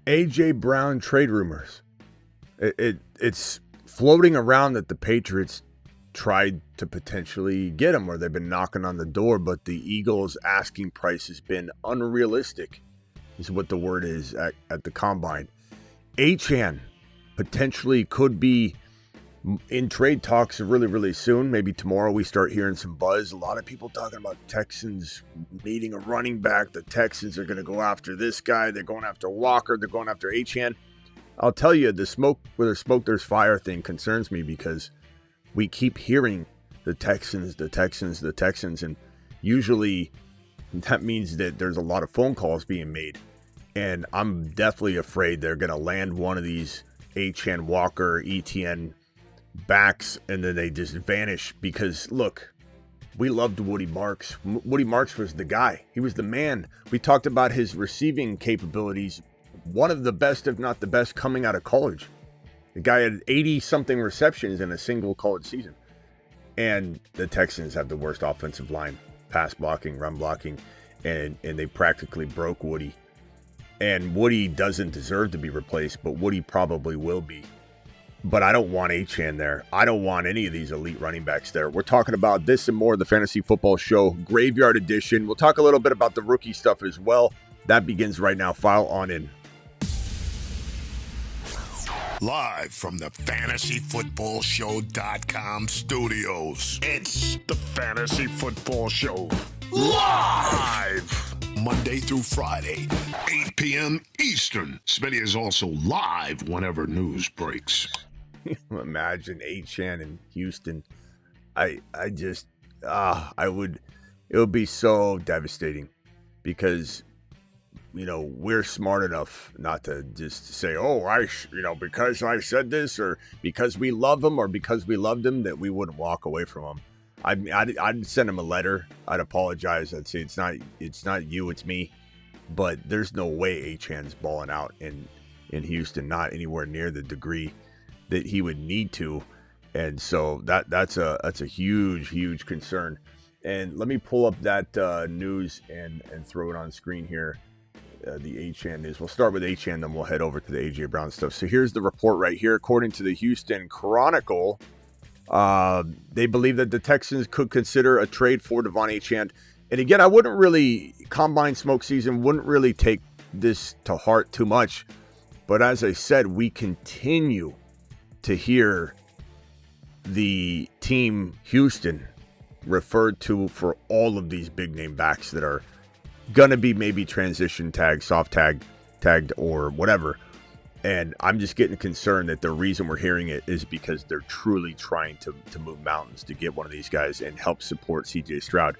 A.J. Brown trade rumors. It's floating around that the Patriots tried to potentially get him, or they've been knocking on the door, but the Eagles' asking price has been unrealistic, is what the word is at the combine. Achane potentially could be in trade talks really, really soon. Maybe tomorrow we start hearing some buzz. A lot of people talking about Texans needing a running back. The Texans are going to go after this guy. They're going after Walker. They're going after Achane. I'll tell you, the smoke, where there's smoke, there's fire thing concerns me, because we keep hearing the Texans, and usually that means that there's a lot of phone calls being made. And I'm definitely afraid they're going to land one of these Achane, Walker, ETN backs, and then they just vanish. Because, look, we loved Woody Marks. Woody Marks was the guy. He was the man. We talked about his receiving capabilities. One of the best, if not the best, coming out of college. The guy had 80-something receptions in a single college season. And the Texans have the worst offensive line, pass blocking, run blocking, and they practically broke Woody. And Woody doesn't deserve to be replaced, but Woody probably will be. But I don't want Achane there. I don't want any of these elite running backs there. We're talking about this and more of the Fantasy Football Show, Graveyard Edition. We'll talk a little bit about the rookie stuff as well. That begins right now. File on in. Live from the FantasyFootballShow.com studios. It's the Fantasy Football Show. Live! Monday through Friday, 8 p.m. Eastern. Smitty is also live whenever news breaks. Imagine Achane in Houston. It would be so devastating, because we're smart enough not to just say, because I said this, or because we love him, or because we loved him, that we wouldn't walk away from him. I'd send him a letter. I'd apologize. I'd say it's not you, it's me. But there's no way Achane's balling out in Houston, not anywhere near the degree that he would need to. And so that's a huge concern. And let me pull up that news and throw it on screen here. The Achane news. We'll start with Achane, then we'll head over to the A.J. Brown stuff. So here's the report right here. According to the Houston Chronicle, they believe that the Texans could consider a trade for Devon Achane. And again, I wouldn't really, combine smoke season, wouldn't really take this to heart too much. But as I said, we continue to hear the team Houston referred to for all of these big name backs that are going to be maybe transition tagged, soft tagged, or whatever. And I'm just getting concerned that the reason we're hearing it is because they're truly trying to move mountains to get one of these guys and help support C.J. Stroud.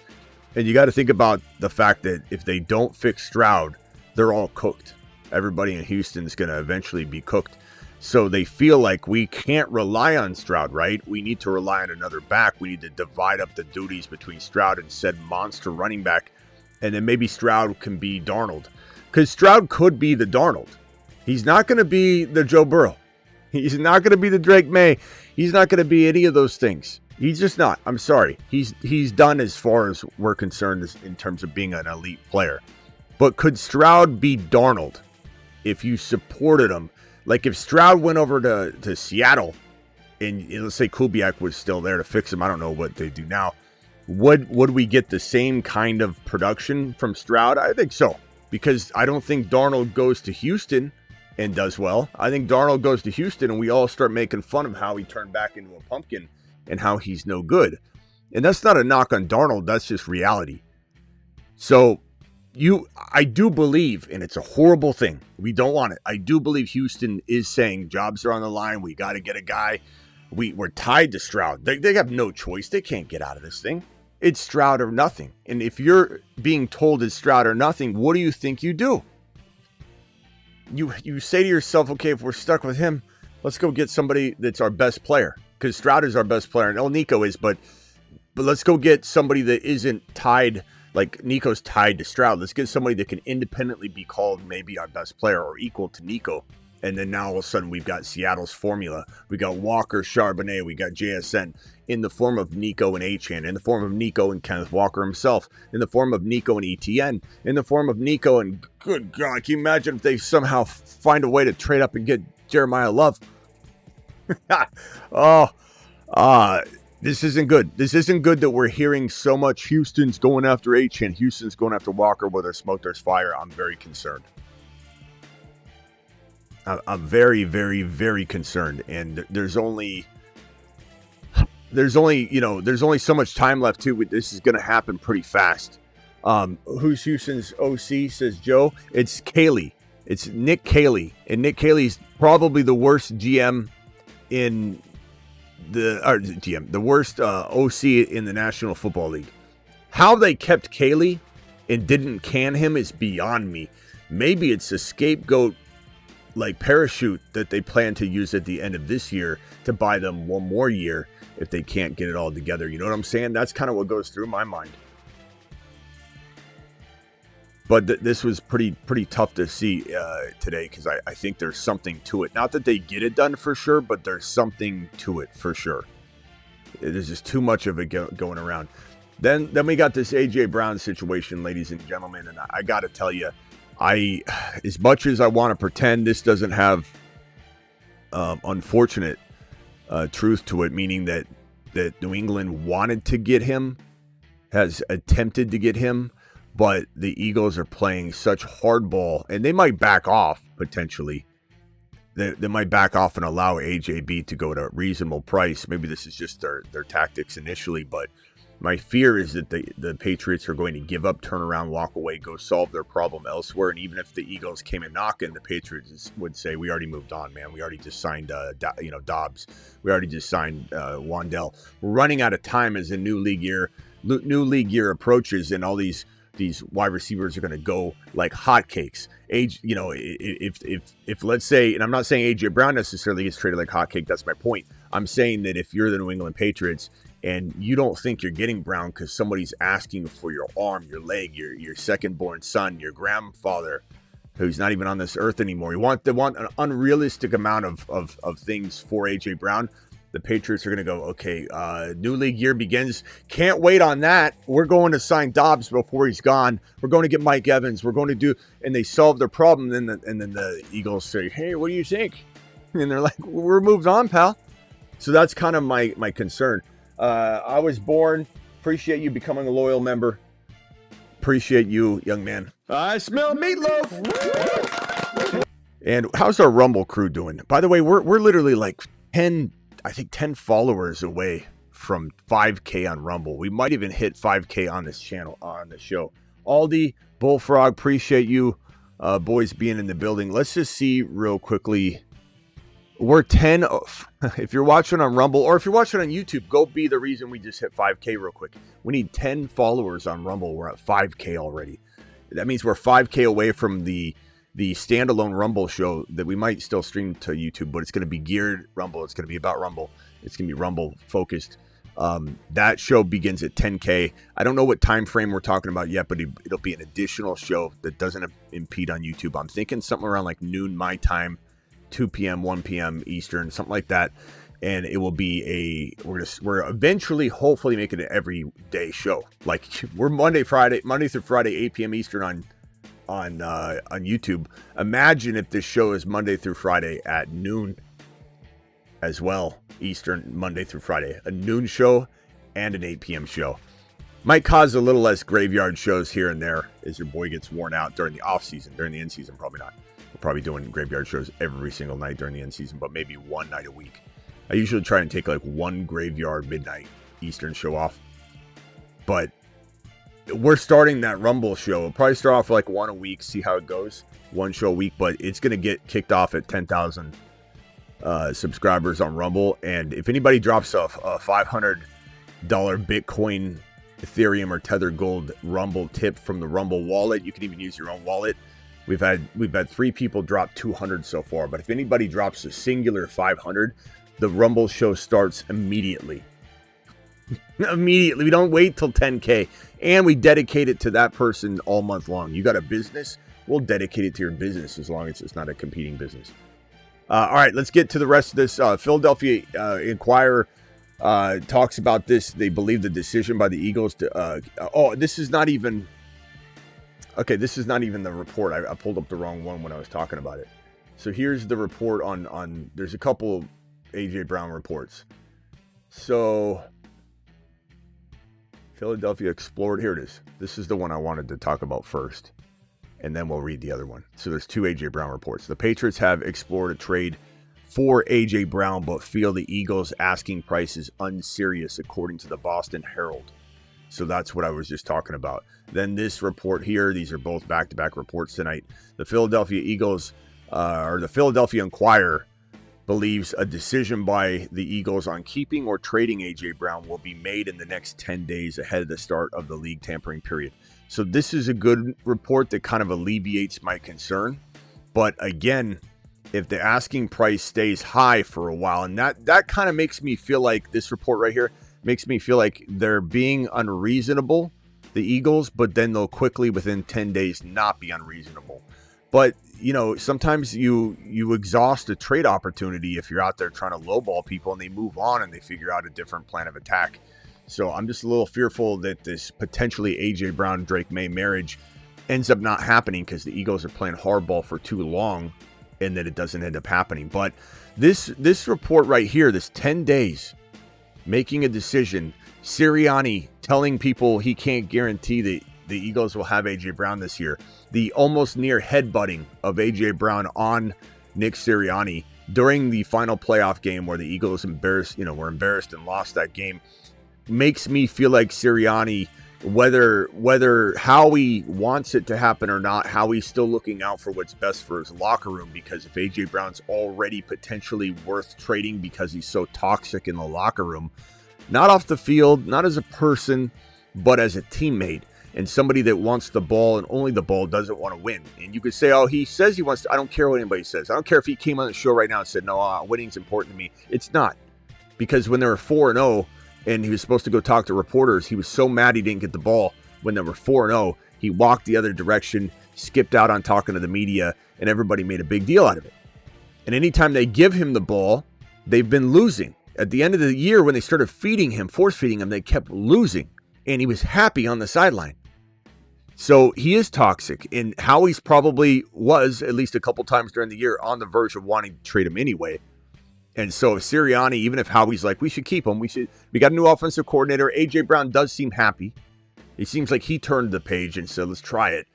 And you got to think about the fact that if they don't fix Stroud, they're all cooked. Everybody in Houston is going to eventually be cooked. So they feel like we can't rely on Stroud, right? We need to rely on another back. We need to divide up the duties between Stroud and said monster running back. And then maybe Stroud can be Darnold. Because Stroud could be the Darnold. He's not going to be the Joe Burrow. He's not going to be the Drake May. He's not going to be any of those things. He's just not. I'm sorry. He's done as far as we're concerned in terms of being an elite player. But could Stroud be Darnold if you supported him? Like if Stroud went over to Seattle and let's say Kubiak was still there to fix him. I don't know what they do now. Would we get the same kind of production from Stroud? I think so. Because I don't think Darnold goes to Houston and does well. I think Darnold goes to Houston and we all start making fun of how he turned back into a pumpkin and how he's no good. And that's not a knock on Darnold. That's just reality. So I do believe, and it's a horrible thing, we don't want it. I do believe Houston is saying jobs are on the line. We got to get a guy. We're tied to Stroud. They have no choice. They can't get out of this thing. It's Stroud or nothing. And if you're being told it's Stroud or nothing, what do you think you do? You say to yourself, okay, if we're stuck with him, let's go get somebody that's our best player. Because Stroud is our best player. And Nico is, but let's go get somebody that isn't tied, like Nico's tied to Stroud. Let's get somebody that can independently be called maybe our best player or equal to Nico. And then now all of a sudden we've got Seattle's formula. We got Walker, Charbonnet, we got JSN in the form of Nico and Achane, in the form of Nico and Kenneth Walker himself, in the form of Nico and ETN, in the form of Nico and, good God, can you imagine if they somehow find a way to trade up and get Jeremiah Love? This isn't good. This isn't good that we're hearing so much Houston's going after Achane, Houston's going after Walker. Where there's smoke, there's fire. I'm very concerned. I'm very, very, very concerned. And there's only so much time left too. This is going to happen pretty fast. Who's Houston's OC, says Joe? It's Caley. It's Nick Caley. And Nick Caley's probably the worst GM in the worst OC in the National Football League. How they kept Caley and didn't can him is beyond me. Maybe it's a scapegoat like parachute that they plan to use at the end of this year to buy them one more year if they can't get it all together. You know what I'm saying? That's kind of what goes through my mind. But this was pretty tough to see today, because I think there's something to it. Not that they get it done for sure, but there's something to it for sure. There's just too much of it going around. Then we got this A.J. Brown situation, ladies and gentlemen, and I got to tell you, as much as I want to pretend this doesn't have unfortunate truth to it, meaning that New England wanted to get him, has attempted to get him, but the Eagles are playing such hardball, and they might back off potentially. They might back off and allow AJB to go at a reasonable price. Maybe this is just their tactics initially, but my fear is that the Patriots are going to give up, turn around, walk away, go solve their problem elsewhere. And even if the Eagles came in knocking, the Patriots would say, we already moved on, man. We already just signed Dobbs. We already just signed Wandell. We're running out of time as a new league year approaches, and all these wide receivers are going to go like hotcakes. If let's say, and I'm not saying AJ Brown necessarily gets traded like hotcake, that's my point. I'm saying that if you're the New England Patriots and you don't think you're getting Brown because somebody's asking for your arm, your leg, your second-born son, your grandfather, who's not even on this earth anymore, they want an unrealistic amount of things for AJ Brown. The Patriots are going to go, okay, new league year begins. Can't wait on that. We're going to sign Dobbs before he's gone. We're going to get Mike Evans. We're going to do, and they solve their problem. And then the Eagles say, hey, what do you think? And they're like, we're moved on, pal. So that's kind of my concern. I was born. Appreciate you becoming a loyal member. Appreciate you, young man. I smell meatloaf. And how's our Rumble crew doing? By the way, we're literally like 10 followers away from 5K on Rumble. We might even hit 5K on this channel, on the show. Aldi, Bullfrog, appreciate you boys being in the building. Let's just see real quickly. We're 10. If you're watching on Rumble or if you're watching on YouTube, go be the reason we just hit 5K real quick. We need 10 followers on Rumble. We're at 5K already. That means we're 5K away from the standalone Rumble show that we might still stream to YouTube, but it's going to be geared Rumble. It's going to be about Rumble. It's going to be Rumble focused. That show begins at 10K. I don't know what time frame we're talking about yet, but it'll be an additional show that doesn't impede on YouTube. I'm thinking something around like noon my time, 2 p.m., 1 p.m. Eastern, something like that. And it will be we're eventually hopefully making it an everyday show. Like we're Monday through Friday, 8 p.m. Eastern on YouTube. Imagine if this show is Monday through Friday at noon as well, Eastern, Monday through Friday. A noon show and an 8 p.m. show. Might cause a little less graveyard shows here and there as your boy gets worn out during the off season. During the end season, probably not. We're probably doing graveyard shows every single night during the end season, but maybe one night a week. I usually try and take like one graveyard midnight Eastern show off. But we're starting that Rumble show. We'll probably start off like one a week, see how it goes. One show a week, but it's going to get kicked off at 10,000 subscribers on Rumble. And if anybody drops a $500 Bitcoin, Ethereum, or Tether Gold Rumble tip from the Rumble wallet, you can even use your own wallet. We've had 3 people drop 200 so far. But if anybody drops a singular 500, the Rumble show starts immediately. Immediately. We don't wait till 10K. And we dedicate it to that person all month long. You got a business? We'll dedicate it to your business as long as it's not a competing business. All right, let's get to the rest of this. Philadelphia Inquirer talks about this. They believe the decision by the Eagles to. This is not even. Okay, this is not even the report. I pulled up the wrong one when I was talking about it. So here's the report on. There's a couple AJ Brown reports. So Philadelphia explored. Here it is. This is the one I wanted to talk about first. And then we'll read the other one. So there's two A.J. Brown reports. The Patriots have explored a trade for A.J. Brown, but feel the Eagles' asking price is unserious, according to the Boston Herald. So that's what I was just talking about. Then this report here, these are both back-to-back reports tonight. The Philadelphia Eagles, or the Philadelphia Inquirer, believes a decision by the Eagles on keeping or trading A.J. Brown will be made in the next 10 days ahead of the start of the league tampering period. So this is a good report that kind of alleviates my concern. But again, if the asking price stays high for a while, and that kind of makes me feel like this report right here makes me feel like they're being unreasonable, the Eagles, but then they'll quickly within 10 days not be unreasonable. But, you know, sometimes you exhaust a trade opportunity if you're out there trying to lowball people and they move on and they figure out a different plan of attack. So I'm just a little fearful that this potentially A.J. Brown-Drake May marriage ends up not happening because the Eagles are playing hardball for too long and that it doesn't end up happening. But this report right here, this 10 days, making a decision, Sirianni telling people he can't guarantee that the Eagles will have A.J. Brown this year, the almost near headbutting of A.J. Brown on Nick Sirianni during the final playoff game where the Eagles were embarrassed and lost that game, makes me feel like Sirianni, whether Howie wants it to happen or not, Howie's still looking out for what's best for his locker room, because if A.J. Brown's already potentially worth trading because he's so toxic in the locker room, not off the field, not as a person, but as a teammate and somebody that wants the ball and only the ball, doesn't want to win. And you could say, oh, he says he wants to. I don't care what anybody says. I don't care if he came on the show right now and said, no, winning's important to me. It's not. Because when they were 4-0, and he was supposed to go talk to reporters, he was so mad he didn't get the ball. When they were 4-0, he walked the other direction, skipped out on talking to the media, and everybody made a big deal out of it. And anytime they give him the ball, they've been losing. At the end of the year, when they started force feeding him, they kept losing. And he was happy on the sideline. So he is toxic. And Howie's probably was, at least a couple times during the year, on the verge of wanting to trade him anyway. And so if Sirianni, even if Howie's like, we should keep him, we got a new offensive coordinator. A.J. Brown does seem happy. It seems like he turned the page and said, let's try it.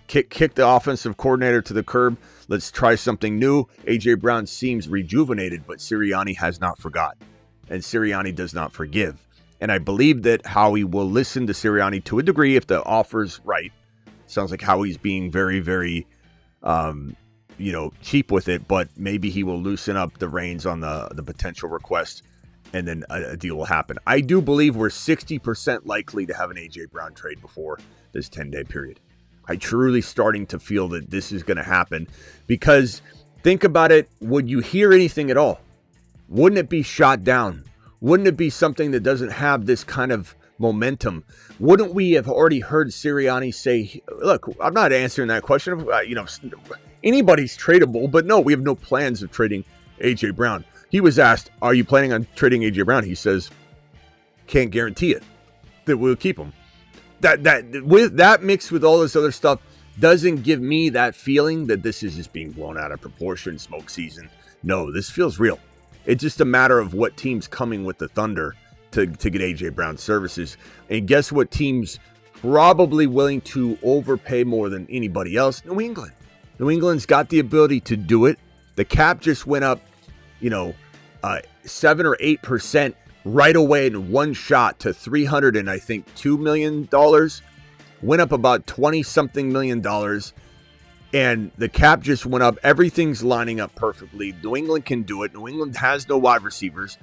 Kick the offensive coordinator to the curb. Let's try something new. A.J. Brown seems rejuvenated, but Sirianni has not forgotten. And Sirianni does not forgive. And I believe that Howie will listen to Sirianni to a degree if the offer's right. Sounds like Howie's being very, very cheap with it, but maybe he will loosen up the reins on the potential request, and then a deal will happen. I do believe we're 60% likely to have an A.J. Brown trade before this 10-day period. I'm truly starting to feel that this is going to happen, because think about it. Would you hear anything at all? Wouldn't it be shot down? Wouldn't it be something that doesn't have this kind of momentum? Wouldn't we have already heard Sirianni say, look, I'm not answering that question. Anybody's tradable, but no, we have no plans of trading A.J. Brown. He was asked, are you planning on trading A.J. Brown? He says, can't guarantee it, that we'll keep him. That mixed with all this other stuff doesn't give me that feeling that this is just being blown out of proportion, smoke season. No, this feels real. It's just a matter of what team's coming with the thunder to get A.J. Brown's services. And guess what team's probably willing to overpay more than anybody else? New England. New England's got the ability to do it. The cap just went up, 7 or 8% right away in one shot to $302 million. Went up about 20-something million dollars. And the cap just went up. Everything's lining up perfectly. New England can do it. New England has no wide receivers.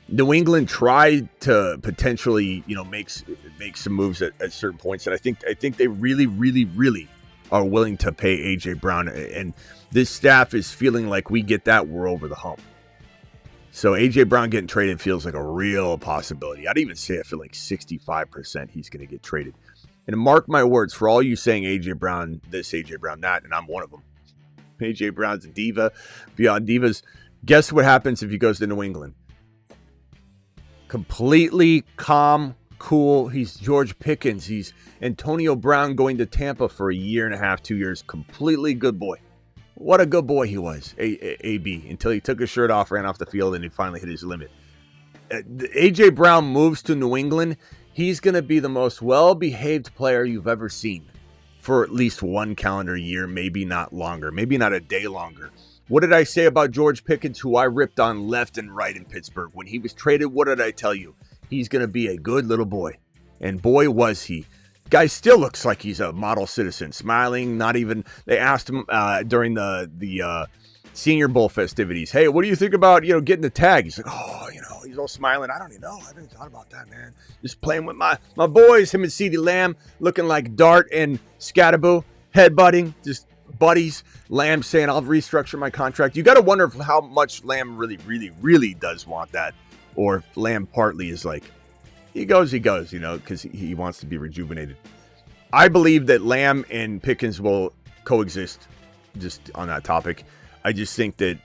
New England tried to potentially, make some moves at certain points. And I think they really, really, really are willing to pay A.J. Brown. And this staff is feeling like we get that, we're over the hump. So A.J. Brown getting traded feels like a real possibility. I'd even say I feel like 65% he's going to get traded. And mark my words, for all you saying A.J. Brown this, A.J. Brown that, and I'm one of them, A.J. Brown's a diva beyond divas. Guess what happens if he goes to New England? Completely calm, cool. He's George Pickens. He's Antonio Brown going to Tampa for a year and a half, 2 years. Completely good boy. What a good boy he was, AB, until he took his shirt off, ran off the field, and he finally hit his limit. A.J. Brown moves to New England. He's going to be the most well-behaved player you've ever seen for at least one calendar year, maybe not longer, maybe not a day longer. What did I say about George Pickens, who I ripped on left and right in Pittsburgh? When he was traded, what did I tell you? He's going to be a good little boy. And boy, was he. Guy still looks like he's a model citizen, smiling, not even... They asked him during the Senior Bowl festivities, hey, what do you think about, getting the tag? He's like, oh, he's all smiling. I don't even know. I haven't thought about that, man. Just playing with my boys, him and CeeDee Lamb, looking like Dart and Scatterboo, headbutting, just buddies. Lamb saying, I'll restructure my contract. You got to wonder how much Lamb really, really, really does want that. Or if Lamb partly is like, he goes, because he wants to be rejuvenated. I believe that Lamb and Pickens will coexist just on that topic. I just think that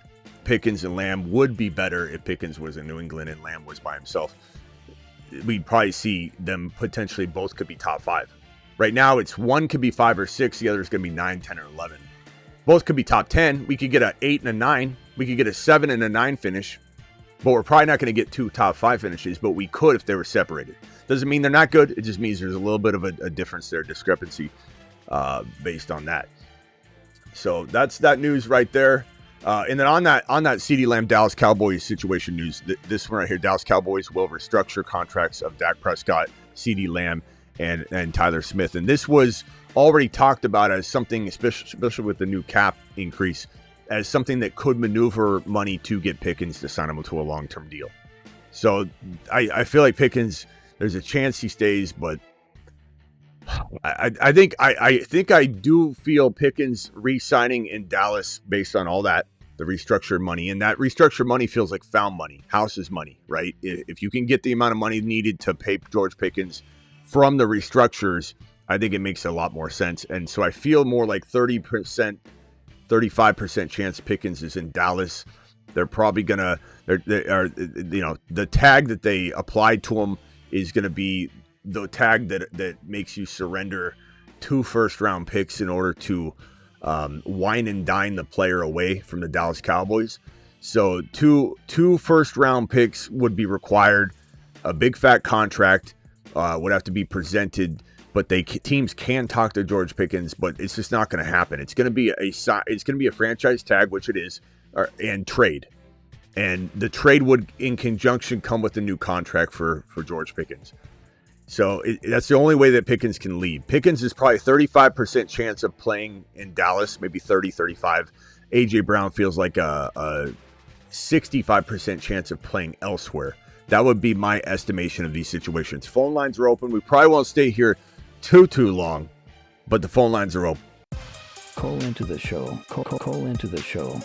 Pickens and Lamb would be better if Pickens was in New England and Lamb was by himself. We'd probably see them potentially both could be top 5. Right now, it's one could be 5 or 6. The other is going to be 9, 10, or 11. Both could be top 10. We could get an 8 and a 9. We could get a 7 and a 9 finish. But we're probably not going to get 2 top 5 finishes, but we could if they were separated. Doesn't mean they're not good. It just means there's a little bit of a difference there, discrepancy based on that. So that's that news right there. And then on that CeeDee Lamb Dallas Cowboys situation news, this one right here, Dallas Cowboys will restructure contracts of Dak Prescott, CeeDee Lamb, and Tyler Smith. And this was already talked about as something, especially with the new cap increase, as something that could maneuver money to get Pickens to sign him to a long-term deal. So I feel like Pickens, there's a chance he stays, but I think I do feel Pickens re-signing in Dallas based on all that, the restructured money. And that restructured money feels like found money, house's money, right? If you can get the amount of money needed to pay George Pickens from the restructures, I think it makes a lot more sense. And so I feel more like 30%, 35% chance Pickens is in Dallas. They're probably going to, the tag that they applied to him is going to be the tag that makes you surrender 2 first-round picks in order to wine and dine the player away from the Dallas Cowboys. So two first-round picks would be required. A big fat contract would have to be presented, but teams can talk to George Pickens, but it's just not going to happen. It's going to be a franchise tag, which it is, and trade. And the trade would, in conjunction, come with a new contract for George Pickens. So that's the only way that Pickens can leave. Pickens is probably 35% chance of playing in Dallas, maybe 30, 35. A.J. Brown feels like a 65% chance of playing elsewhere. That would be my estimation of these situations. Phone lines are open. We probably won't stay here too long, but the phone lines are open. Call into the show. Call into the show.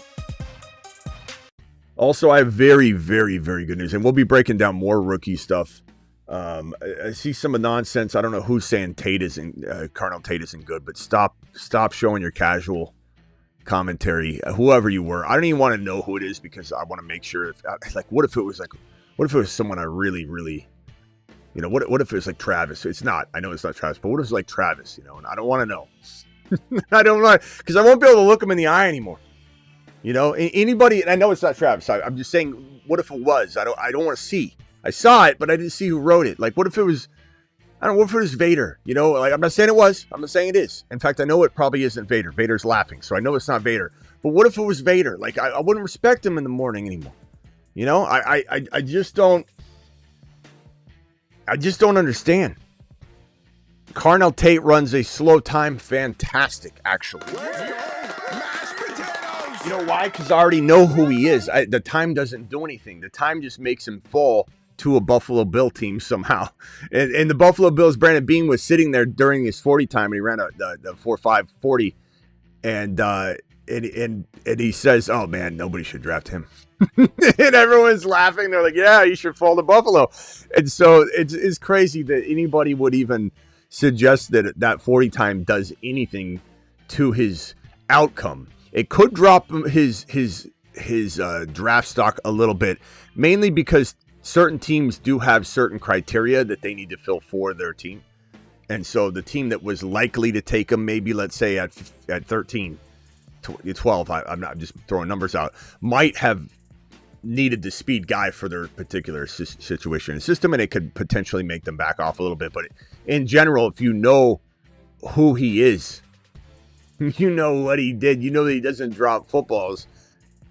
Also, I have very, very, very good news, and we'll be breaking down more rookie stuff. I see some of nonsense. I don't know who's saying Carnell Tate isn't good, but stop showing your casual commentary. Whoever you were, I don't even want to know who it is because I want to make sure. What if it was someone I really, really, what if it was like Travis? It's not. I know it's not Travis, but what if it's like Travis? And I don't want to know. I don't want because I won't be able to look him in the eye anymore. Anybody, and I know it's not Travis. I'm just saying, what if it was? I don't want to see. I saw it, but I didn't see who wrote it. Like, what if it was, what if it was Vader? I'm not saying it was. I'm not saying it is. In fact, I know it probably isn't Vader. Vader's laughing, so I know it's not Vader. But what if it was Vader? Like, I wouldn't respect him in the morning anymore. I just don't understand. Carnell Tate runs a slow time. Fantastic, actually. You know why? Because I already know who he is. The time doesn't do anything. The time just makes him fall to a Buffalo Bill team somehow. And the Buffalo Bills, Brandon Beane was sitting there during his 40 time, and he ran the 4.5 40. And he says, oh, man, nobody should draft him. And everyone's laughing. They're like, yeah, you should fall to Buffalo. And so it's crazy that anybody would even suggest that 40 time does anything to his outcome. It could drop his draft stock a little bit, mainly because certain teams do have certain criteria that they need to fill for their team. And so the team that was likely to take him, maybe let's say at 13, 12, I'm not just throwing numbers out, might have needed the speed guy for their particular situation and system, and it could potentially make them back off a little bit. But in general, if you know who he is, you know what he did, you know that he doesn't drop footballs.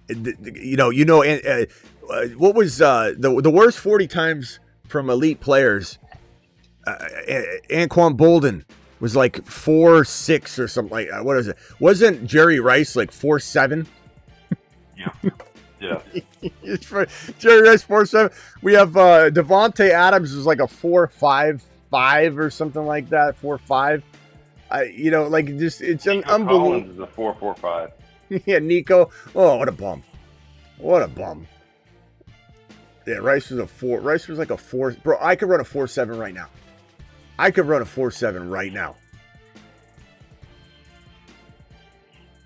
What was the worst 40 times from elite players? Anquan Bolden was like 4.6 or something like that. What is it? Wasn't Jerry Rice like 4.7? Yeah. Jerry Rice 4.7. We have Devontae Adams is like a 4.55 or something like that. 4.5. It's an unbelievable. Collins is a 4.45. Yeah, Nico. Oh, what a bum. Yeah, Rice was a 4. Rice was like a 4. Bro, I could run a 4.7 right now.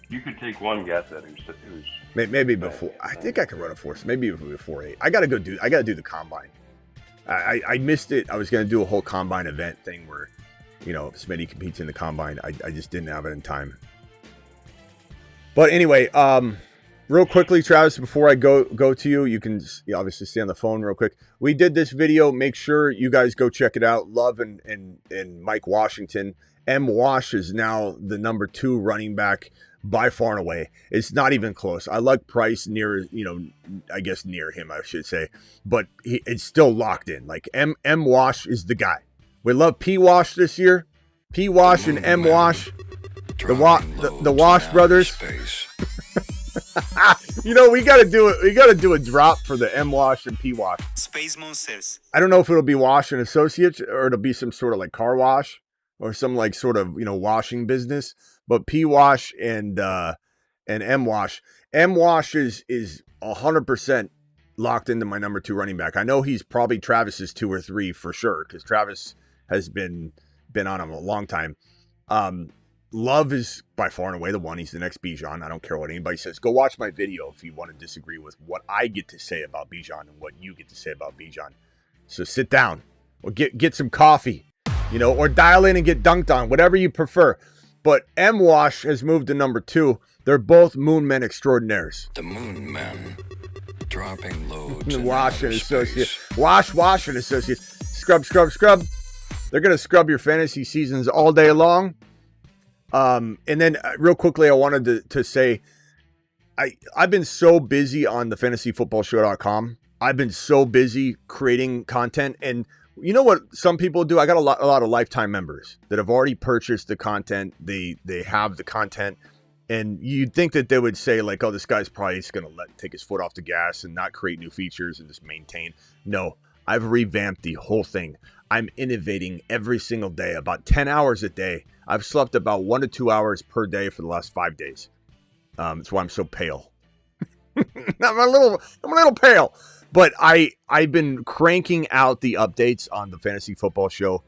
You could take one guess at who's maybe before. I think I could run a 4. Maybe before 8. I gotta do the combine. I missed it. I was gonna do a whole combine event thing where, Smitty competes in the combine. I just didn't have it in time. But anyway, real quickly, Travis, before I go to you, you can obviously stay on the phone real quick. We did this video. Make sure you guys go check it out. Love and Mike Washington. M. Wash is now the number 2 running back by far and away. It's not even close. I like Price near him, I should say. But it's still locked in. Like M. Wash is the guy. We love P. Wash this year. P. Wash and M. Wash. The Wash brothers. We got to do it. We got to do a drop for the M Wash and P Wash. Space Monsters. I don't know if it'll be Wash and Associates or it'll be some sort of like car wash or some like sort of washing business. But P Wash and M Wash. M Wash is 100% locked into my number 2 running back. I know he's probably Travis's 2 or 3 for sure because Travis has been on him a long time. Love is by far and away the one. He's the next Bijan. I don't care what anybody says. Go watch my video if you want to disagree with what I get to say about Bijan and what you get to say about Bijan. So sit down or get some coffee, or dial in and get dunked on, whatever you prefer. But M. Wash has moved to number 2. They're both moon men extraordinaires. The moon men dropping loads. Wash and Associates. Wash and Associates. Scrub. They're going to scrub your fantasy seasons all day long. And then real quickly, I wanted to say, I've been so busy on the fantasyfootballshow.com. I've been so busy creating content. And you know what some people do? I got a lot of lifetime members that have already purchased the content. They have the content. And you'd think that they would say like, oh, this guy's probably just going to take his foot off the gas and not create new features and just maintain. No, I've revamped the whole thing. I'm innovating every single day, about 10 hours a day. I've slept about 1 to 2 hours per day for the last 5 days. That's why I'm so pale. I'm a little pale. But I've been cranking out the updates on the Fantasy Football Show,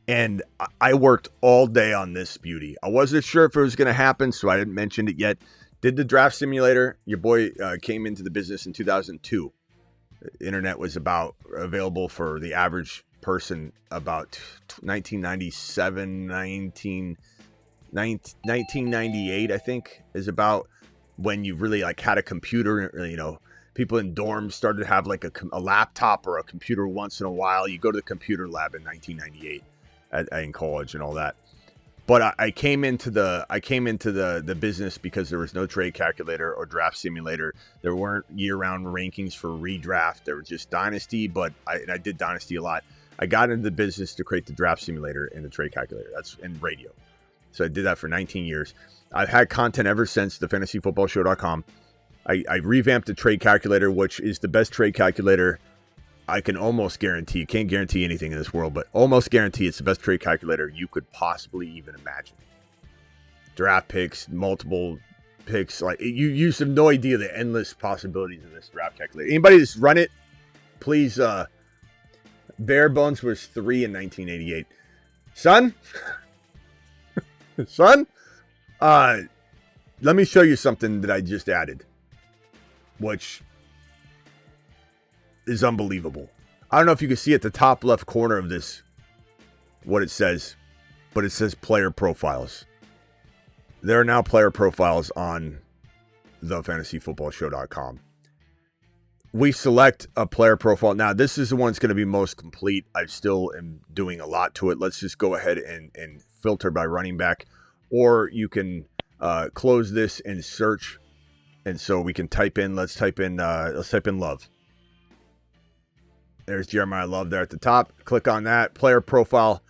and I worked all day on this beauty. I wasn't sure if it was going to happen, so I didn't mention it yet. Did the draft simulator. Your boy came into the business in 2002. The internet was available for the average person about 1998, I think, is about when you really like had a computer. People in dorms started to have like a laptop or a computer once in a while. You go to the computer lab in 1998 in college and all that. But I came into the business because there was no trade calculator or draft simulator. There weren't year-round rankings for redraft. There was just Dynasty, but I did Dynasty a lot. I got into the business to create the draft simulator and the trade calculator. That's in radio. So I did that for 19 years. I've had content ever since the fantasyfootballshow.com. I revamped the trade calculator, which is the best trade calculator I can almost guarantee. You can't guarantee anything in this world, but almost guarantee it's the best trade calculator you could possibly even imagine. Draft picks, multiple picks. Like you have no idea the endless possibilities of this draft calculator. Anybody that's run it, please. Bare Bones was 3 in 1988. Son, let me show you something that I just added, which is unbelievable. I don't know if you can see at the top left corner of this what it says, but it says player profiles. There are now player profiles on thefantasyfootballshow.com. We select a player profile. Now, this is the one that's going to be most complete. I still am doing a lot to it. Let's just go ahead and filter by running back, or you can close this and search. And so we can type in, let's type in Love. There's Jeremiah Love there at the top. Click on that player profile.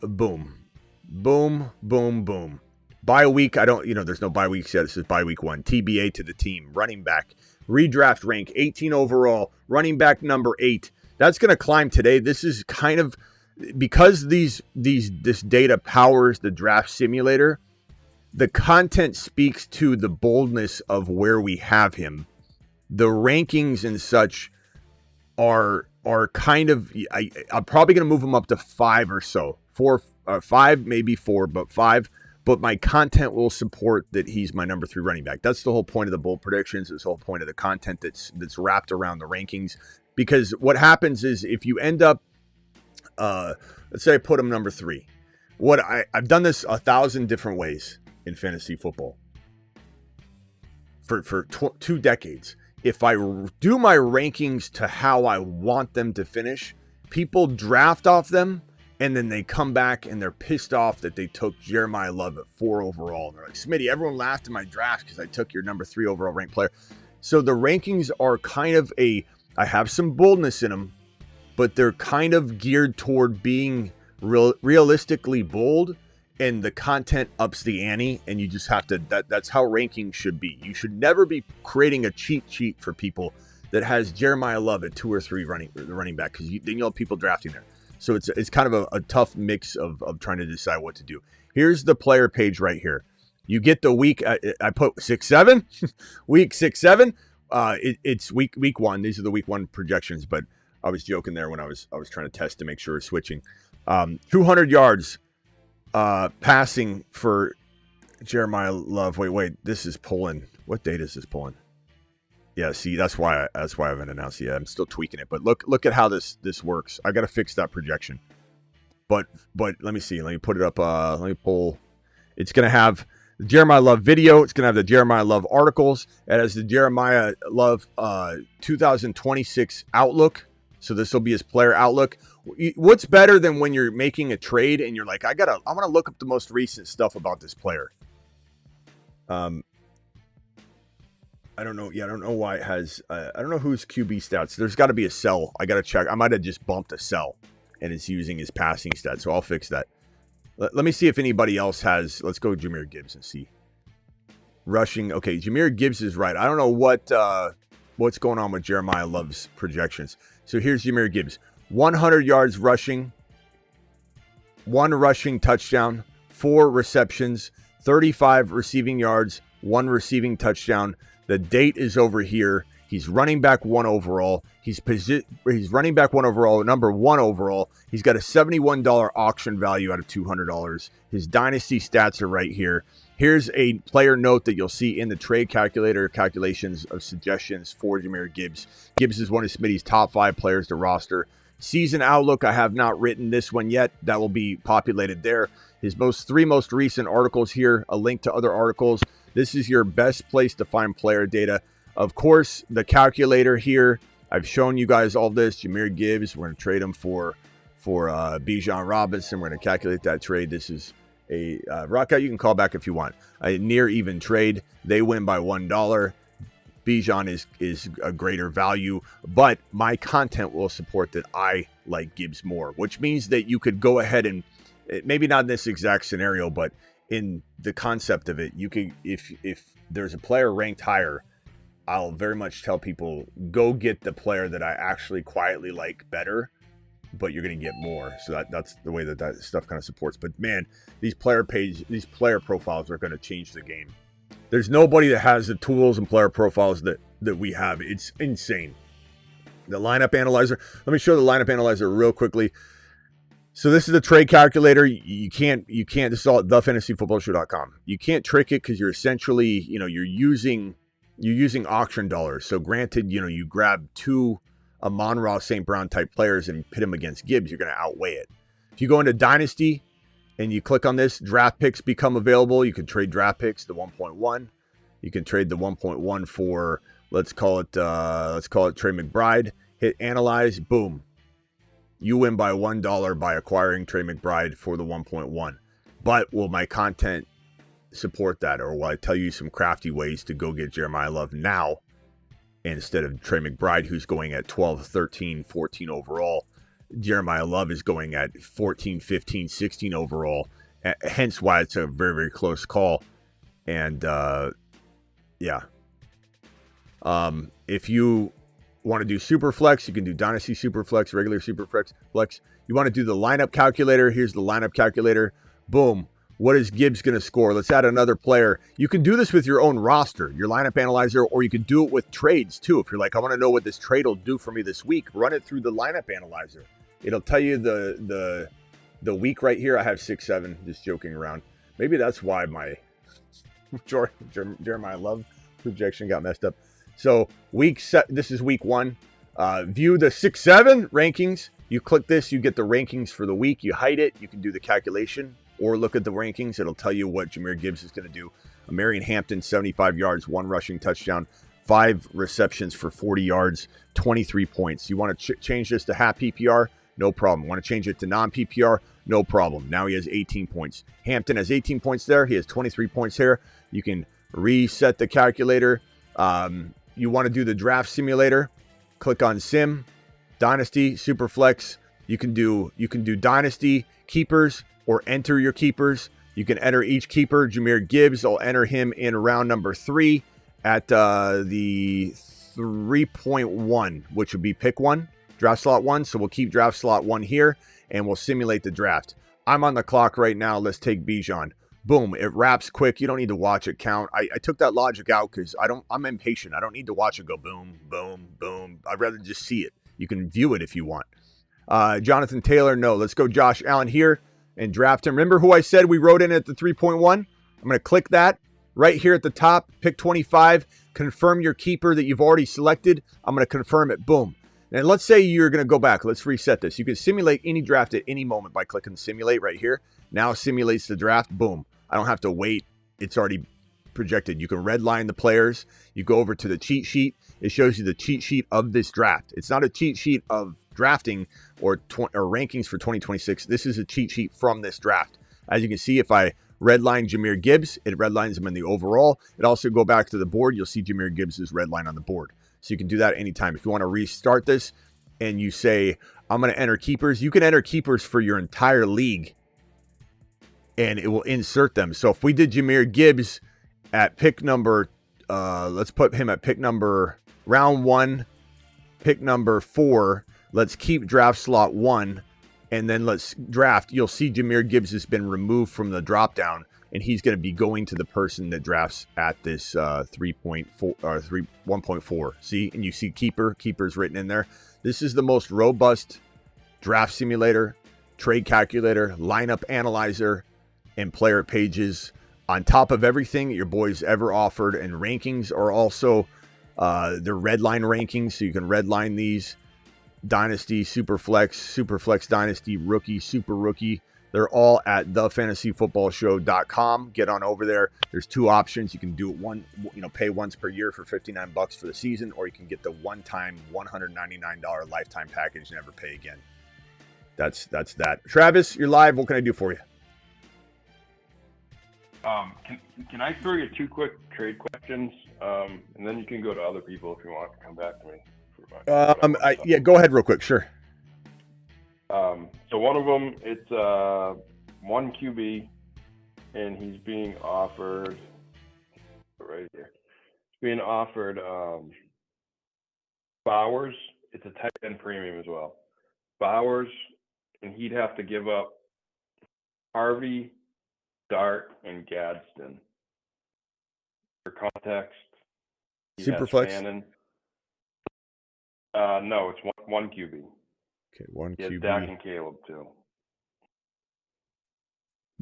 Boom, boom, boom, boom. Bye week. There's no bye weeks yet. This is bye week 1. TBA to the team. Running back. Redraft rank. 18 overall. Running back number 8. That's going to climb today. This is kind of because this data powers the draft simulator. The content speaks to the boldness of where we have him. The rankings and such are kind of. I'm probably going to move him up to 5 or so. 5, maybe 4, but 5. But my content will support that he's my number 3 running back. That's the whole point of the bold predictions. It's the whole point of the content that's wrapped around the rankings. Because what happens is if you end up, let's say I put him number 3. I've done this 1,000 different ways in fantasy football for 2 decades. If I do my rankings to how I want them to finish, people draft off them. And then they come back and they're pissed off that they took Jeremiah Love at 4 overall. And they're like, Smitty, everyone laughed in my draft because I took your number 3 overall ranked player. So the rankings are kind of I have some boldness in them, but they're kind of geared toward being realistically bold, and the content ups the ante, and you just have to, that's how rankings should be. You should never be creating a cheat sheet for people that has Jeremiah Love at 2 or 3 running back, because then you'll have people drafting there. So it's kind of a tough mix of trying to decide what to do. Here's the player page right here. You get the week. I put 6-7, week 6-7. It's week 1. These are the week 1 projections. But I was joking there when I was trying to test to make sure it's switching. 200 yards passing for Jeremiah Love. Wait. This is pulling. What date is this pulling? Yeah, see, that's why I haven't announced it yet. I'm still tweaking it, but look at how this works. I got to fix that projection. But let me see. Let me put it up. Let me pull. It's going to have the Jeremiah Love video. It's going to have the Jeremiah Love articles. It has the Jeremiah Love 2026 outlook. So this will be his player outlook. What's better than when you're making a trade and you're like, I want to look up the most recent stuff about this player. I don't know. Yeah, I don't know why it has. I don't know whose QB stats. There's got to be a cell. I got to check. I might have just bumped a cell, and it's using his passing stats. So I'll fix that. Let me see if anybody else has. Let's go Jahmyr Gibbs and see. Rushing. Okay, Jahmyr Gibbs is right. I don't know what's going on with Jeremiah Love's projections. So here's Jahmyr Gibbs. 100 yards rushing. 1 rushing touchdown. 4 receptions. 35 receiving yards. 1 receiving touchdown. The date is over here. He's running back 1 overall. He's running back 1 overall, number 1 overall. He's got a $71 auction value out of $200. His dynasty stats are right here. Here's a player note that you'll see in the trade calculator calculations of suggestions for Jahmyr Gibbs. Gibbs is one of Smitty's top 5 players to roster. Season outlook, I have not written this one yet. That will be populated there. His 3 most recent articles here, a link to other articles. This is your best place to find player data. Of course, the calculator here. I've shown you guys all this. Jahmyr Gibbs, we're going to trade him for Bijan Robinson. We're going to calculate that trade. This is a Rockout. You can call back if you want. A near even trade. They win by $1. Bijan is a greater value, but my content will support that I like Gibbs more, which means that you could go ahead and, maybe not in this exact scenario, but in the concept of it, you could, if there's a player ranked higher, I'll very much tell people, go get the player that I actually quietly like better, but you're going to get more. So that's the way that stuff kind of supports. But man, these player profiles are going to change the game. There's nobody that has the tools and player profiles that we have. It's insane. The lineup analyzer. Let me show the lineup analyzer real quickly. So this is a trade calculator. You can't. This is all at thefantasyfootballshow.com. You can't trick it because you're essentially, you're using auction dollars. So granted, you grab two Amon-Ra St. Brown type players and pit them against Gibbs, you're going to outweigh it. If you go into Dynasty and you click on this, draft picks become available. You can trade draft picks, the 1.1. You can trade the 1.1 for let's call it Trey McBride. Hit analyze, boom. You win by $1 by acquiring Trey McBride for the 1.1. But will my content support that, or will I tell you some crafty ways to go get Jeremiah Love now instead of Trey McBride, who's going at 12, 13, 14 overall? Jeremiah Love is going at 14, 15, 16 overall. Hence why it's a very, very close call. And if you want to do super flex, you can do dynasty super flex, regular super flex. You want to do the lineup calculator. Here's the lineup calculator. Boom. What is Gibbs going to score? Let's add another player. You can do this with your own roster, your lineup analyzer, or you can do it with trades too. If you're like, I want to know what this trade will do for me this week, run it through the lineup analyzer. It'll tell you the week right here. I have 6-7, just joking around. Maybe that's why my Jeremiah Love projection got messed up. So this is week 1. View the 6-7 rankings. You click this, you get the rankings for the week. You hide it. You can do the calculation or look at the rankings. It'll tell you what Jahmyr Gibbs is going to do. Marion Hampton, 75 yards, 1 rushing touchdown, 5 receptions for 40 yards, 23 points. You want to change this to half PPR? No problem. Want to change it to non-PPR? No problem. Now he has 18 points. Hampton has 18 points there. He has 23 points here. You can reset the calculator. You want to do the draft simulator, click on sim, dynasty, superflex. You can do dynasty keepers or enter your keepers. You can enter each keeper. Jahmyr Gibbs, I'll enter him in round number 3 at the 3.1, which would be pick 1, draft slot 1. So we'll keep draft slot 1 here and we'll simulate the draft. I'm on the clock right now. Let's take Bijan. Boom, it wraps quick. You don't need to watch it count. I took that logic out because I'm impatient. I don't need to watch it go boom, boom, boom. I'd rather just see it. You can view it if you want. Jonathan Taylor, no. Let's go Josh Allen here and draft him. Remember who I said we wrote in at the 3.1? I'm going to click that right here at the top, pick 25, confirm your keeper that you've already selected. I'm going to confirm it. Boom. And let's say you're going to go back. Let's reset this. You can simulate any draft at any moment by clicking simulate right here. Now simulates the draft. Boom. I don't have to wait. It's already projected. You can redline the players. You go over to the cheat sheet. It shows you the cheat sheet of this draft. It's not a cheat sheet of drafting or rankings for 2026. This is a cheat sheet from this draft. As you can see, if I redline Jahmyr Gibbs, it redlines him in the overall. It also go back to the board. You'll see Jahmyr Gibbs' red line on the board. So you can do that anytime. If you want to restart this and you say, I'm going to enter keepers, you can enter keepers for your entire league and it will insert them. So if we did Jahmyr Gibbs at pick number, let's put him at pick number round 1, pick number 4. Let's keep draft slot 1 and then let's draft. You'll see Jahmyr Gibbs has been removed from the drop down and he's going to be going to the person that drafts at this 3.4 or 1.4. See, and you see keepers written in there. This is the most robust draft simulator, trade calculator, lineup analyzer, and player pages on top of everything your boys ever offered. And rankings are also the redline rankings, so you can redline these. Dynasty, Superflex Dynasty, Rookie, Super Rookie. They're all at thefantasyfootballshow.com. Get on over there. There's 2 options. You can do it pay once per year for $59 for the season, or you can get the one-time $199 lifetime package, never pay again. That's that. Travis, you're live. What can I do for you? Can I throw you 2 quick trade questions, and then you can go to other people if you want to come back to me. Yeah, go ahead real quick. Sure. So one of them, it's 1 QB, and he's being offered right here. He's being offered Bowers. It's a tight end premium as well. Bowers, and he'd have to give up Harvey, Dart, and Gadsden. For context, Superflex? No, it's one QB. Okay, 1 He has QB. Dak and Caleb too.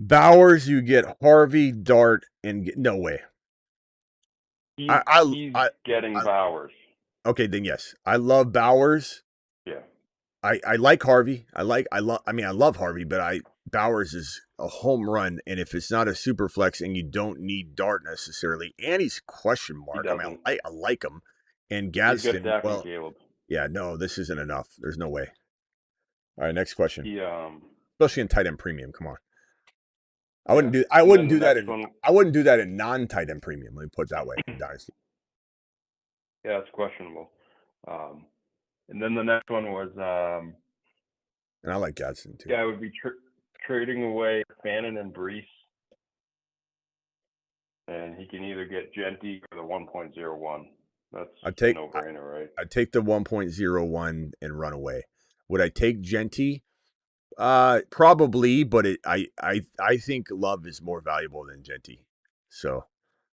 Bowers, you get Harvey, Dart, and no way. He's I getting Bowers. Okay, then yes, I love Bowers. Yeah. I like Harvey. I love Harvey, but Bowers is a home run, and if it's not a super flex and you don't need Dart necessarily, and he's question mark. He I mean, doesn't. I like him, and He's got Gadsden. Dak and Well, Caleb. yeah, no, this isn't enough. There's no way. All right, next question. He Especially in tight end premium. Come on. I Yeah. wouldn't do. And then the that next in. one- I wouldn't do that in non-tight end premium. Let me put it that way. In Dynasty. Yeah, it's questionable. And then the next one was And I like Gadsden too. I would be trading away Fannin and Brees, and he can either get Genty or the 1.01. That's a no-brainer, right? I'd take the 1.01 and run away. Would I take Genty? Probably, but I think Love is more valuable than Genty. So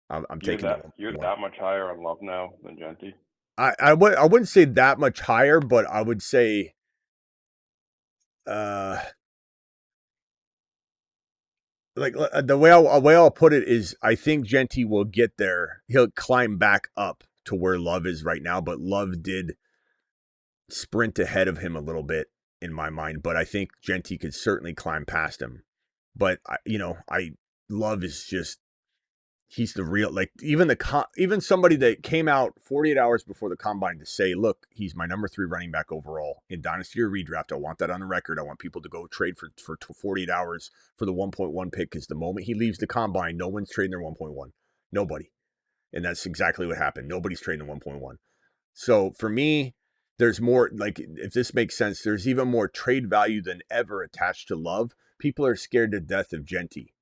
I'm taking that. You're that much higher on Love now than Genty? I wouldn't say that much higher, but I would say the way I'll put it is I think Genty will get there. He'll climb back up to where Love is right now, but Love did sprint ahead of him a little bit in my mind, but I think Genty could certainly climb past him. But Love is just, he's the real, like, even somebody that came out 48 hours before the combine to say, look, he's my number 3 running back overall in Dynasty or Redraft. I want that on the record. I want people to go trade for 48 hours for the 1.1 pick, because the moment he leaves the combine, no one's trading their 1.1. Nobody. And that's exactly what happened. Nobody's trading the 1.1. So for me, there's more, like, if this makes sense, there's even more trade value than ever attached to Love. People are scared to death of Genty.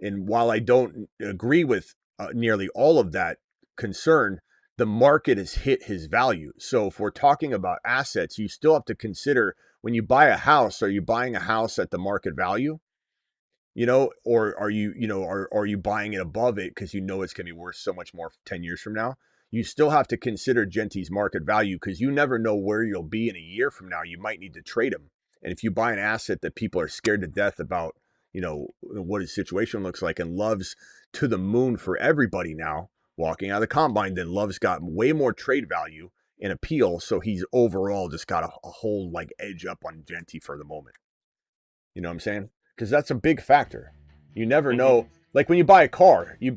And while I don't agree with nearly all of that concern, the market has hit his value. So if we're talking about assets, you still have to consider, when you buy a house, are you buying a house at the market value? Or are you buying it above it because it's going to be worth so much more 10 years from now? You still have to consider Genty's market value, because you never know where you'll be in a year from now. You might need to trade him. And if you buy an asset that people are scared to death about, what his situation looks like, and Love's to the moon for everybody now, walking out of the combine, then Love's got way more trade value and appeal. So he's overall just got a whole edge up on Genty for the moment. You know what I'm saying? Because that's a big factor. You never know. Like when you buy a car you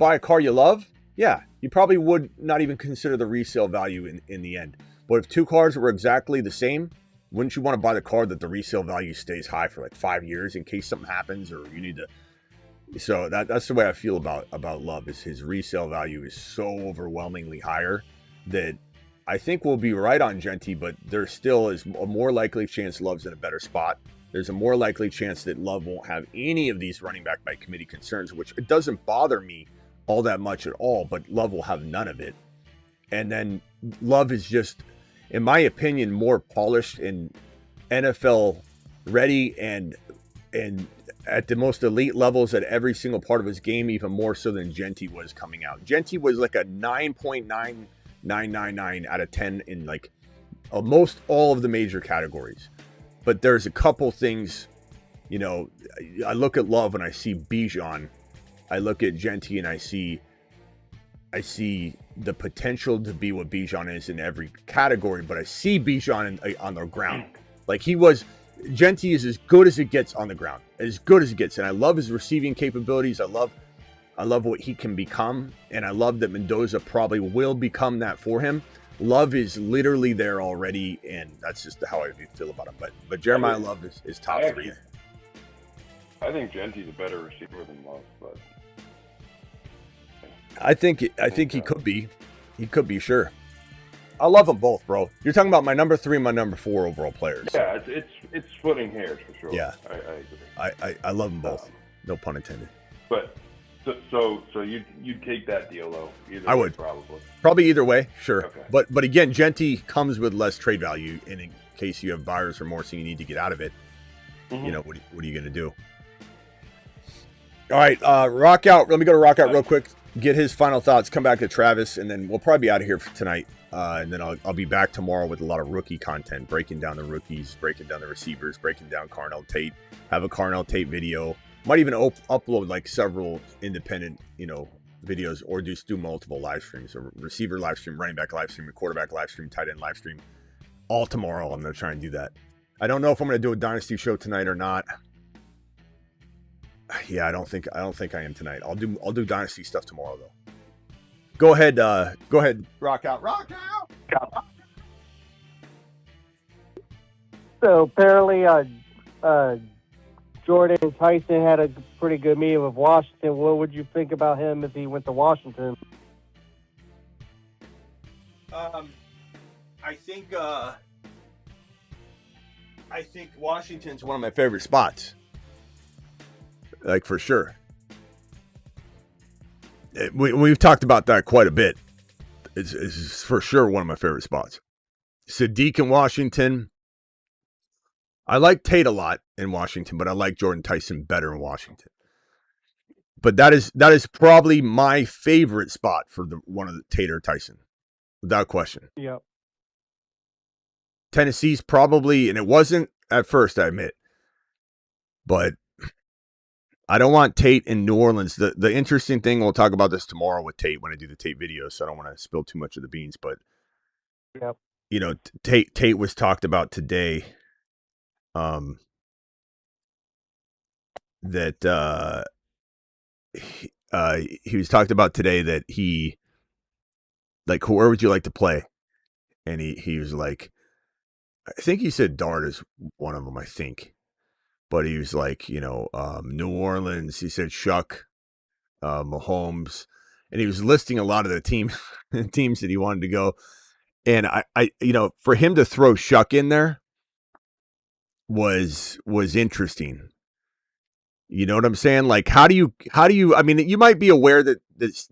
love, yeah, you probably would not even consider the resale value in the end. But if 2 cars were exactly the same, wouldn't you want to buy the car that the resale value stays high for 5 years in case something happens or you need to? So that's the way I feel about Love, is his resale value is so overwhelmingly higher that I think we'll be right on Genty, but there still is a more likely chance Love's in a better spot. There's a more likely chance that Love won't have any of these running back by committee concerns, which it doesn't bother me all that much at all, but Love will have none of it. And then Love is just, in my opinion, more polished and NFL ready and at the most elite levels at every single part of his game, even more so than Genty was coming out. Genty was like a 9.9999 out of 10 in most all of the major categories. But there's a couple things, I look at Love and I see Bijan. I look at Genty and I see the potential to be what Bijan is in every category, but I see Bijan on the ground. Genty is as good as it gets on the ground, as good as it gets. And I love his receiving capabilities. I love what he can become. And I love that Mendoza probably will become that for him. Love is literally there already, and that's just how I feel about him. But Jeremiah Love is top 3. I think Genty's a better receiver than Love, but I think he could be. He could be, sure. I love them both, bro. You're talking about my number 3 and my number 4 overall players. Yeah, it's splitting hairs for sure. Yeah, I agree. I love them both. No pun intended. But so you'd take that deal though? I would probably either way, sure. Okay. But again, Genty comes with less trade value, and in case you have buyer's remorse and you need to get out of it, what are you going to do? All right, Rock Out. Let me go to Rock Out real quick. Get his final thoughts. Come back to Travis, and then we'll probably be out of here for tonight. And then I'll be back tomorrow with a lot of rookie content, breaking down the rookies, breaking down the receivers, breaking down Carnell Tate. Have a Carnell Tate video Might even upload like several independent, videos, or just do multiple live streams. A receiver live stream, running back live stream, a quarterback live stream, tight end live stream. All tomorrow. I'm gonna try and do that. I don't know if I'm gonna do a dynasty show tonight or not. Yeah, I don't think I am tonight. I'll do dynasty stuff tomorrow though. Go ahead, rock out. So apparently, Jordan Tyson had a pretty good meeting with Washington. What would you think about him if he went to Washington? I think Washington's one of my favorite spots. Like, for sure. We've talked about that quite a bit. It's for sure one of my favorite spots. Sadiq in Washington. I like Tate a lot in Washington, but I like Jordan Tyson better in Washington. But that is probably my favorite spot for one of the Tate or Tyson, without question. Yep. Tennessee's probably, and it wasn't at first, I admit, but I don't want Tate in New Orleans. The interesting thing, we'll talk about this tomorrow with Tate when I do the Tate video, so I don't want to spill too much of the beans, but yep. Tate was talked about today. That he was talked about today that he, like, where would you like to play? And he was like, I think he said Dart is one of them, I think. But he was like, New Orleans, he said Shuck, Mahomes, and he was listing a lot of the teams that he wanted to go. And I for him to throw Shuck in there was interesting. You know what I'm saying? Like, how do you, I mean, you might be aware that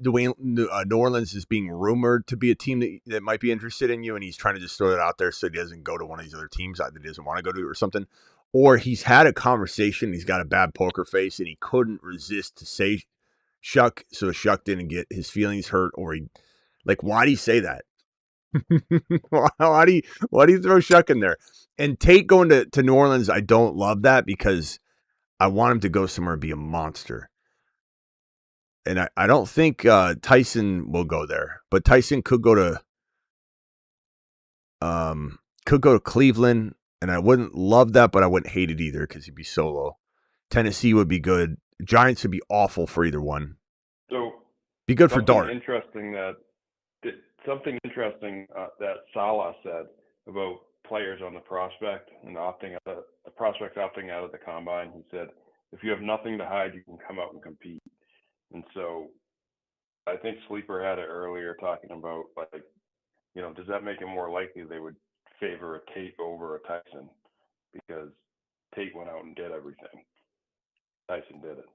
New Orleans is being rumored to be a team that might be interested in you, and he's trying to just throw it out there so he doesn't go to one of these other teams that he doesn't want to go to or something. Or he's had a conversation, he's got a bad poker face, and he couldn't resist to say Shuck, so Shuck didn't get his feelings hurt, or why do you say that? Why do you throw Shuck in there? And Tate going to New Orleans, I don't love that because I want him to go somewhere and be a monster. And I don't think Tyson will go there, but Tyson could go to Cleveland, and I wouldn't love that, but I wouldn't hate it either because he'd be solo. Tennessee would be good. Giants would be awful for either one. So be good for Dart. Something interesting that Salah said about players on the prospect and the prospects opting out of the combine. He said, if you have nothing to hide, you can come out and compete. And so I think Sleeper had it earlier talking about, does that make it more likely they would favor a Tate over a Tyson because Tate went out and did everything. Tyson did it.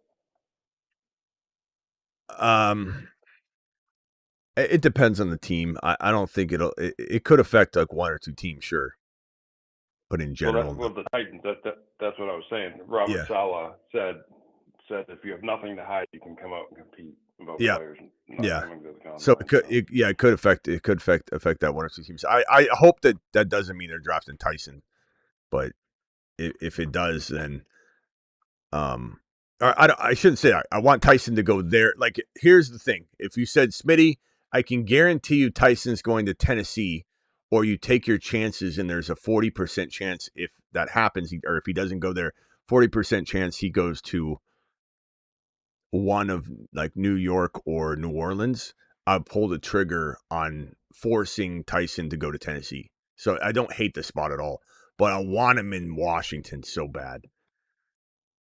It depends on the team. I don't think it could affect like one or two teams, sure. But in general, well, the Titans. That's what I was saying. Robert Saleh said if you have nothing to hide, you can come out and compete. About players not coming to the combine. So it could affect that one or two teams. I hope that doesn't mean they're drafting Tyson, but if it does, then I shouldn't say that. I want Tyson to go there. Like, here's the thing: if you said Smitty, I can guarantee you Tyson's going to Tennessee, or you take your chances, and there's a 40% chance if that happens, or if he doesn't go there, 40% chance he goes to one of like New York or New Orleans. I'll pull the trigger on forcing Tyson to go to Tennessee. So I don't hate the spot at all, but I want him in Washington so bad.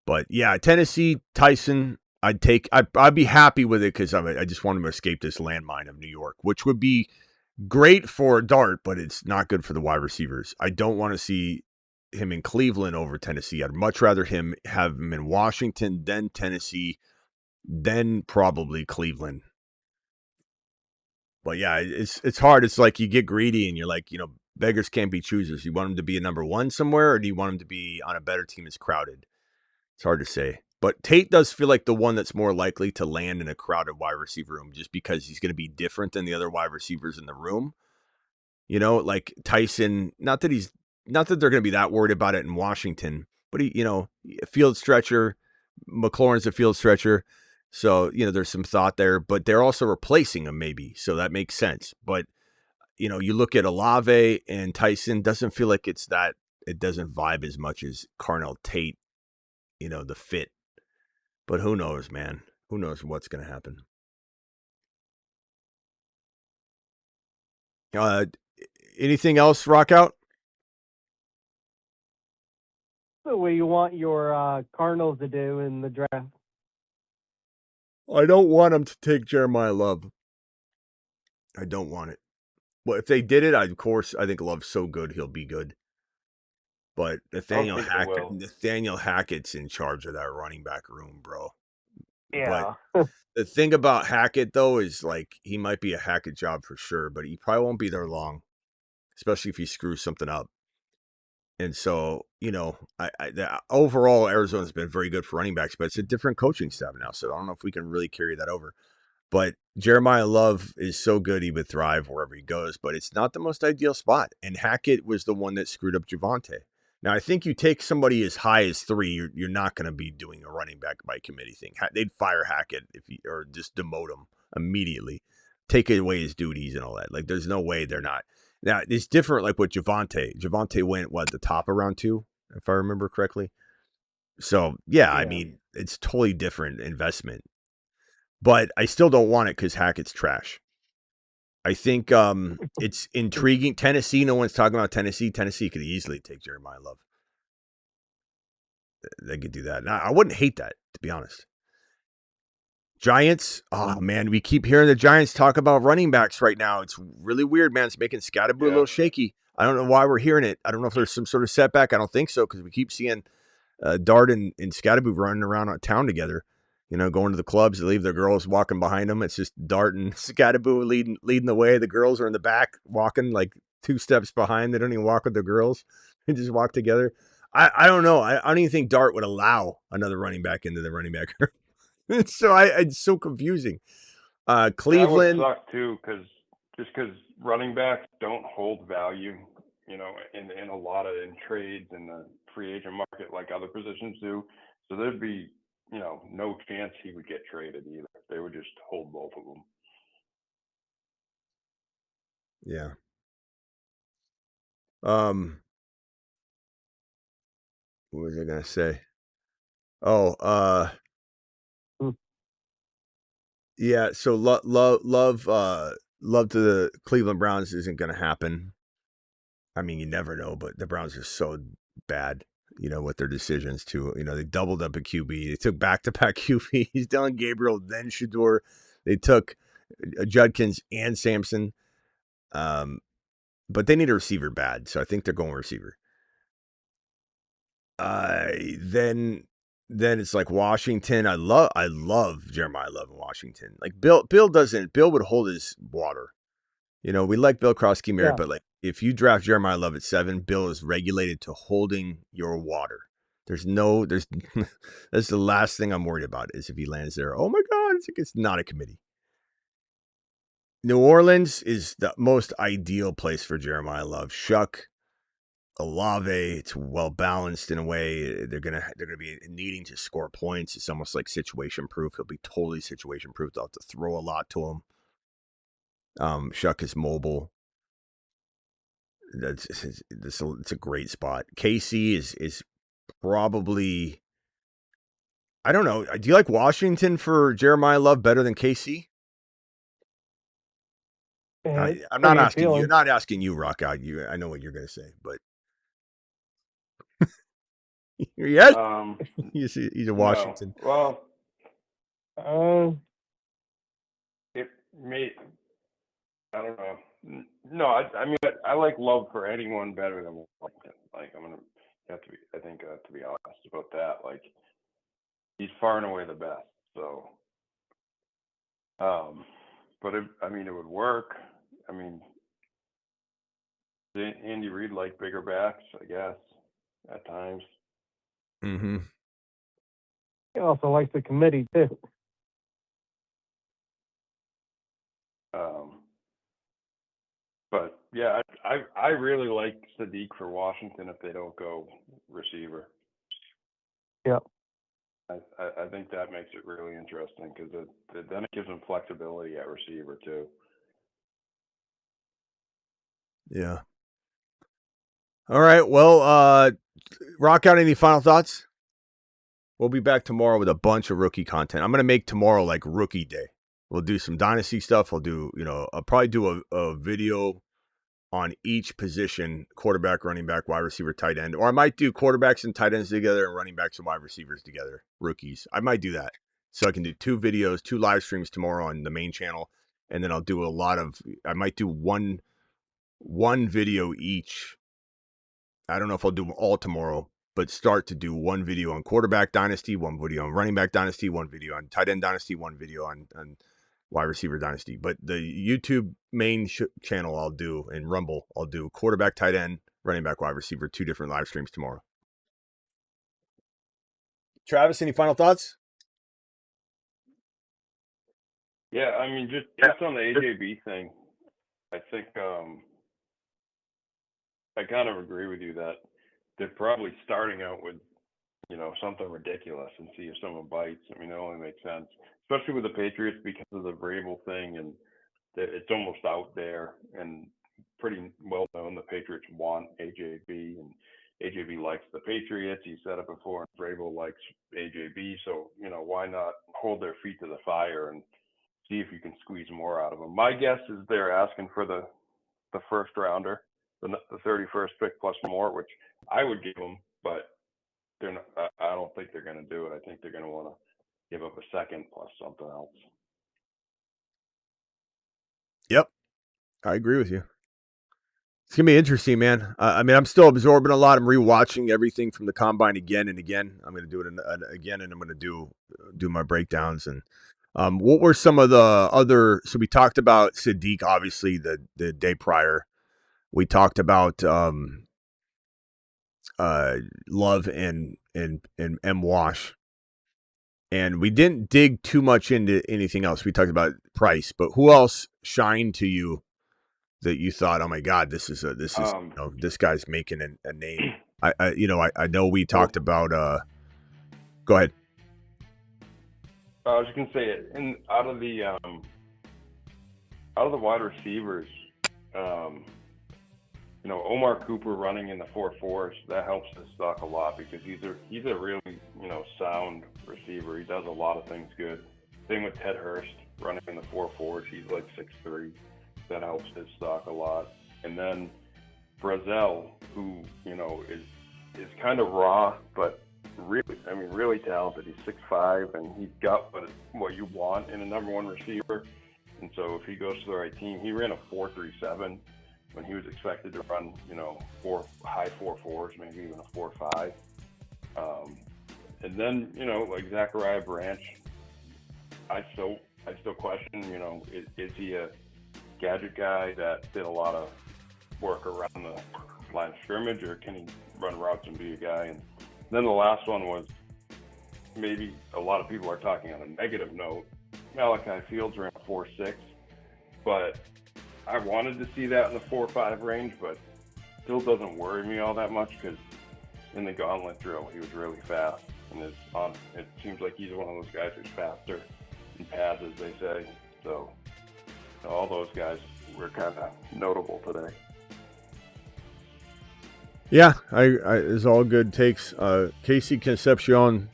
But yeah, Tennessee, Tyson, I'd be happy with it because I just want him to escape this landmine of New York, which would be great for Dart, but it's not good for the wide receivers. I don't want to see him in Cleveland over Tennessee. I'd much rather have him in Washington, then Tennessee, then probably Cleveland. But yeah, it's hard. It's like you get greedy and you're like, beggars can't be choosers. You want him to be a number one somewhere, or do you want him to be on a better team that's crowded? It's hard to say. But Tate does feel like the one that's more likely to land in a crowded wide receiver room just because he's going to be different than the other wide receivers in the room. Like Tyson, not that they're going to be that worried about it in Washington, but he, field stretcher, McLaurin's a field stretcher. So, there's some thought there, but they're also replacing him maybe. So that makes sense. But, you look at Olave and Tyson, doesn't feel like it doesn't vibe as much as Carnell Tate, the fit. But who knows, man? Who knows what's going to happen? Anything else, Rock Out? The way you want your Cardinals to do in the draft. I don't want them to take Jeremiah Love. I don't want it. Well, if they did it, of course, I think Love's so good, he'll be good. But Nathaniel Hackett's in charge of that running back room, bro. Yeah. But the thing about Hackett, though, is like he might be a Hackett job for sure, but he probably won't be there long, especially if he screws something up. And so, overall, Arizona's been very good for running backs, but it's a different coaching staff now. So I don't know if we can really carry that over. But Jeremiah Love is so good he would thrive wherever he goes, but it's not the most ideal spot. And Hackett was the one that screwed up Javonte. Now, I think you take somebody as high as 3, you're not going to be doing a running back by committee thing. They'd fire Hackett or just demote him immediately, take away his duties and all that. Like, there's no way they're not. Now, it's different like with Javonte. Javonte went, the top of round 2, if I remember correctly. So, yeah, I mean, it's totally different investment. But I still don't want it because Hackett's trash. I think it's intriguing. Tennessee, no one's talking about Tennessee. Tennessee could easily take Jeremiah Love. They could do that. Now, I wouldn't hate that, to be honest. Giants, oh man, we keep hearing the Giants talk about running backs right now. It's really weird, man. It's making Scatterboo a little shaky. I don't know why we're hearing it. I don't know if there's some sort of setback. I don't think so because we keep seeing Dart and Scatterboo running around town together. Going to the clubs, they leave their girls walking behind them. It's just Dart and Scatterboo leading the way. The girls are in the back walking like 2 steps behind. They don't even walk with the girls. They just walk together. I don't know. I don't even think Dart would allow another running back into the running back room. So it's so confusing. Cleveland. That would suck too, because running backs don't hold value, in a lot of trades in the free agent market like other positions do. So there'd be, no chance he would get traded either. They would just hold both of them. Yeah. What was I gonna say? Oh, yeah. So love to the Cleveland Browns isn't gonna happen. I mean, you never know, but the Browns are so bad, with their decisions too. They doubled up a QB. They took back-to-back QBs, Dylan Gabriel, then Shador. They took Judkins and Sampson. But they need a receiver bad, so I think they're going receiver. Then it's like Washington. I love Jeremiah Love in Washington. Like Bill would hold his water. We like Bill Krosky Merritt, but like if you draft Jeremiah Love at 7, Bill is regulated to holding your water. There's that's the last thing I'm worried about is if he lands there. Oh my God, it's not a committee. New Orleans is the most ideal place for Jeremiah Love. Shuck, Olave, it's well balanced in a way. They're gonna be needing to score points. It's almost like situation proof. He'll be totally situation proof. They'll have to throw a lot to him. Shuck is mobile. It's a great spot. KC is probably. I don't know. Do you like Washington for Jeremiah Love better than KC? I'm not asking you. I'm not asking you, Rock Out. I know what you're going to say, but yes, he's a Washington. No. Well, it may. I don't know. No, I mean, I like Love for anyone better than Washington. Like, I'm gonna have to be. I think to be honest about that, like, he's far and away the best. So, but it would work. I mean, Andy Reid liked bigger backs, I guess, at times. Mm-hmm. He also likes the committee too. But yeah, I really like Sadiq for Washington if they don't go receiver. Yep. I think that makes it really interesting because then it gives them flexibility at receiver too. Yeah. All right. Well, rock out any final thoughts? We'll be back tomorrow with a bunch of rookie content. I'm going to make tomorrow like rookie day. We'll do some dynasty stuff. I'll probably do a video on each position, quarterback, running back, wide receiver, tight end. Or I might do quarterbacks and tight ends together and running backs and wide receivers together, rookies. I might do that. So I can do 2 videos, 2 live streams tomorrow on the main channel. And then I'll do I might do one video each. I don't know if I'll do them all tomorrow, but start to do one video on quarterback dynasty, one video on running back dynasty, one video on tight end dynasty, one video on wide receiver dynasty. But the YouTube main channel I'll do, and Rumble, I'll do quarterback, tight end, running back, wide receiver, 2 different live streams tomorrow. Travis, any final thoughts? Yeah, I mean, just on the AJB thing, I think I kind of agree with you that they're probably starting out with, something ridiculous and see if someone bites. I mean, it only makes sense, especially with the Patriots because of the Vrabel thing, and it's almost out there and pretty well known. The Patriots want AJB, and AJB likes the Patriots. He said it before, and Vrabel likes AJB. So, why not hold their feet to the fire and see if you can squeeze more out of them? My guess is they're asking for the first rounder, the 31st pick plus more, which I would give them, but they're not, I don't think they're going to do it. I think they're going to want to give up a second plus something else. Yep. I agree with you. It's going to be interesting, man. I mean, I'm still absorbing a lot. I'm rewatching everything from the combine again and again. I'm going to do it again, and I'm going to do my breakdowns. And what were some of the other? So we talked about Sadiq, obviously, the day prior. We talked about Love and M. Wash. And we didn't dig too much into anything else. We talked about Price, but who else shined to you that you thought, oh my God, this guy's making a name? I know we talked about. Go ahead. I was just gonna say it. And out of the wide receivers, Omar Cooper running in the 4.4s, that helps his stock a lot because he's a really sound receiver. He does a lot of things good. Same with Ted Hurst running in the 4.4s. He's like 6'3". That helps his stock a lot. And then Brazel, who is kind of raw, but really talented. He's 6'5", and he's got what you want in a number 1 receiver. And so if he goes to the right team, he ran a 4.37 when he was expected to run, high 4.4s, maybe even a 4.5. And then, like Zachariah Branch, I still question, is he a gadget guy that did a lot of work around the line of scrimmage, or can he run routes and be a guy? And then the last one was, maybe a lot of people are talking on a negative note, Malachi Fields ran a 4.6, but I wanted to see that in the 4.5 range, but still doesn't worry me all that much because in the gauntlet drill, he was really fast. And it seems like he's one of those guys who's faster in pads, as they say. So all those guys were kind of notable today. Yeah, it's all good takes. Casey Concepcion,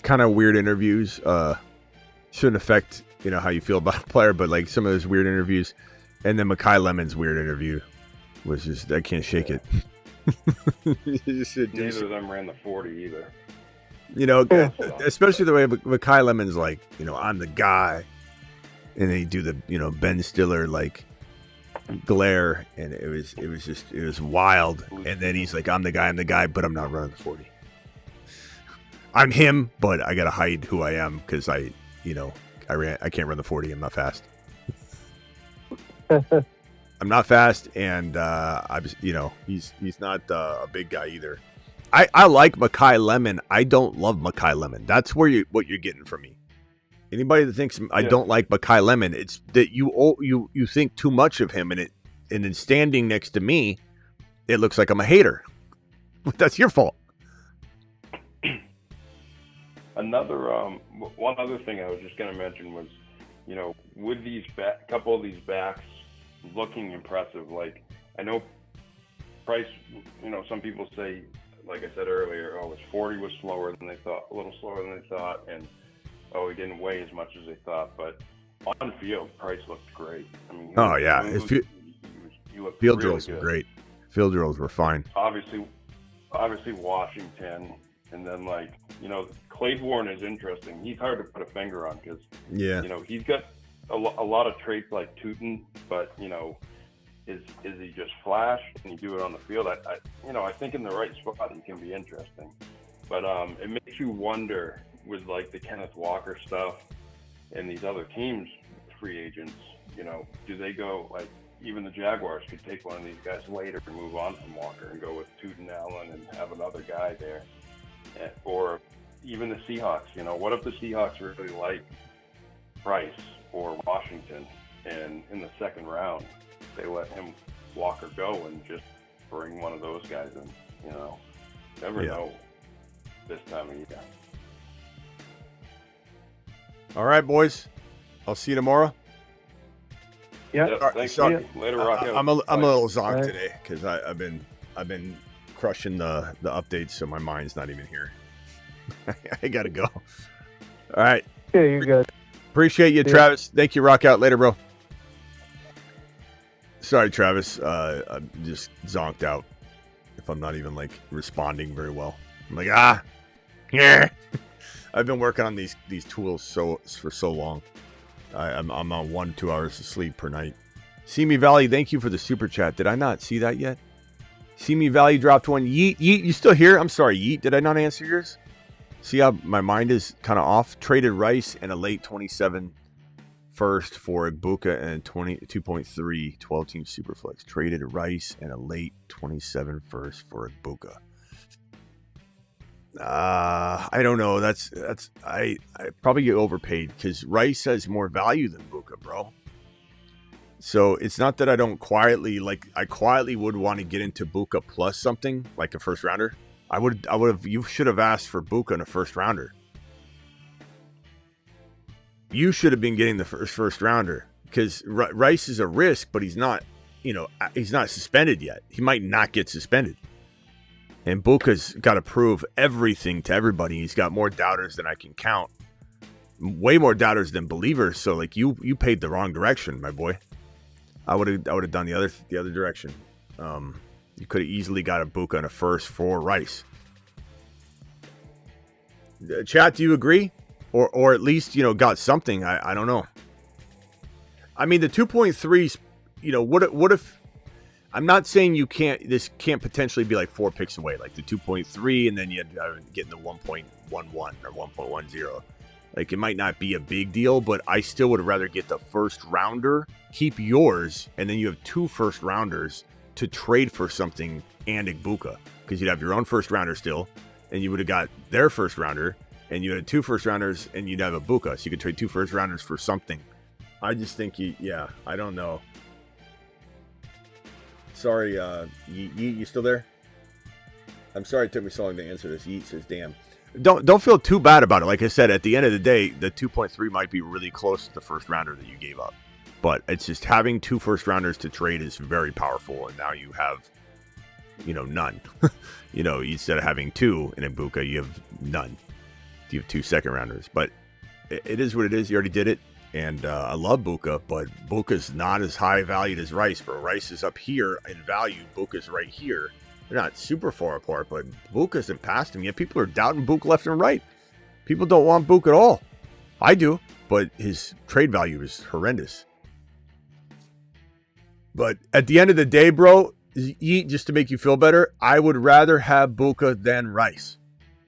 kind of weird interviews. Shouldn't affect how you feel about a player, but like some of those weird interviews. And then Mekhi Lemon's weird interview was just, I can't shake it. Neither of them ran the 40 either. Especially the way Mekhi Lemon's like, I'm the guy. And they do the, Ben Stiller, like, glare. And it was wild. And then he's like, I'm the guy, but I'm not running the 40. I'm him, but I got to hide who I am because I can't run the 40. I'm not fast. I'm not fast, and he's not a big guy either. I like Mekhi Lemon. I don't love Mekhi Lemon. That's what you're getting from me. Anybody that thinks I don't like Mekhi Lemon, it's that you think too much of him, and then standing next to me, it looks like I'm a hater. That's your fault. One other thing I was just going to mention was, with these couple of these backs looking impressive, like I know Price, some people say, like I said earlier, his 40 was slower than they thought, a little slower than they thought, and he didn't weigh as much as they thought, but on field, Price looked great. I mean, he looked field really drills good. were great. Field drills were fine. Obviously Washington, and then Claiborne is interesting. He's hard to put a finger on because he's got a lot of traits like Tootin, but is he just flash? Can he do it on the field? I think in the right spot he can be interesting, but it makes you wonder with the Kenneth Walker stuff and these other teams, free agents. Do they go even the Jaguars could take one of these guys later and move on from Walker and go with Tootin Allen and have another guy there, or even the Seahawks. What if the Seahawks really like Price or Washington, and in the second round they let him Walker go and just bring one of those guys in? Never know this time of year. All right, boys. I'll see you tomorrow. Yeah. Thanks. Sorry. Later, Rock. I'm a little zonked today because I've been crushing the updates, so my mind's not even here. I gotta go. All right. Yeah, you're good. Appreciate you, Travis. Thank you. Rock out later, bro. Sorry, Travis. I'm just zonked out. If I'm not even responding very well, I'm yeah. I've been working on these tools for so long. I'm on 1-2 hours of sleep per night. Simi Valley, thank you for the super chat. Did I not see that yet? Simi Valley dropped one. Yeet, you still here? I'm sorry, Yeet. Did I not answer yours? See how my mind is kind of off? Traded Rice and a late 27 first for Ibuka and 2.3 12-team Superflex. Traded Rice and a late 27 first for Ibuka. I don't know. I probably get overpaid because Rice has more value than Buka, bro. So it's not that I don't quietly I quietly would want to get into Buka plus something like a first rounder. I would have. You should have asked for Buka in a first rounder. You should have been getting the first rounder because Rice is a risk, but he's not. He's not suspended yet. He might not get suspended. And Buka's got to prove everything to everybody. He's got more doubters than I can count. Way more doubters than believers. So you paid the wrong direction, my boy. I would have done the other direction. You could have easily got a Buka and a first for Rice. Chat, do you agree? Or at least, got something. I don't know. I mean, the 2.3s, what if I'm not saying this can't potentially be 4 picks away, like the 2.3, and then you get in the 1.11 or 1.10. It might not be a big deal, but I still would rather get the first rounder, keep yours, and then you have 2 first rounders to trade for something and Ibuka, because you'd have your own first rounder still, and you would have got their first rounder, and you had 2 first rounders, and you'd have a Ibuka, so you could trade 2 first rounders for something. I just think I don't know. Sorry, Yeet, you still there? I'm sorry it took me so long to answer this. Yeet says, damn. Don't feel too bad about it. Like I said, at the end of the day, the 2.3 might be really close to the first rounder that you gave up. But it's just having 2 first rounders to trade is very powerful. And now you have, none. Instead of having 2 in Ibuka, you have none. You have 2 second rounders. But it is what it is. You already did it. And I love Buka, but Buka's not as high valued as Rice. But Rice is up here in value. Buka's right here. They're not super far apart, but Buka isn't past him yet. People are doubting Buka left and right. People don't want Buka at all. I do, but his trade value is horrendous. But at the end of the day, bro, just to make you feel better, I would rather have Buka than Rice.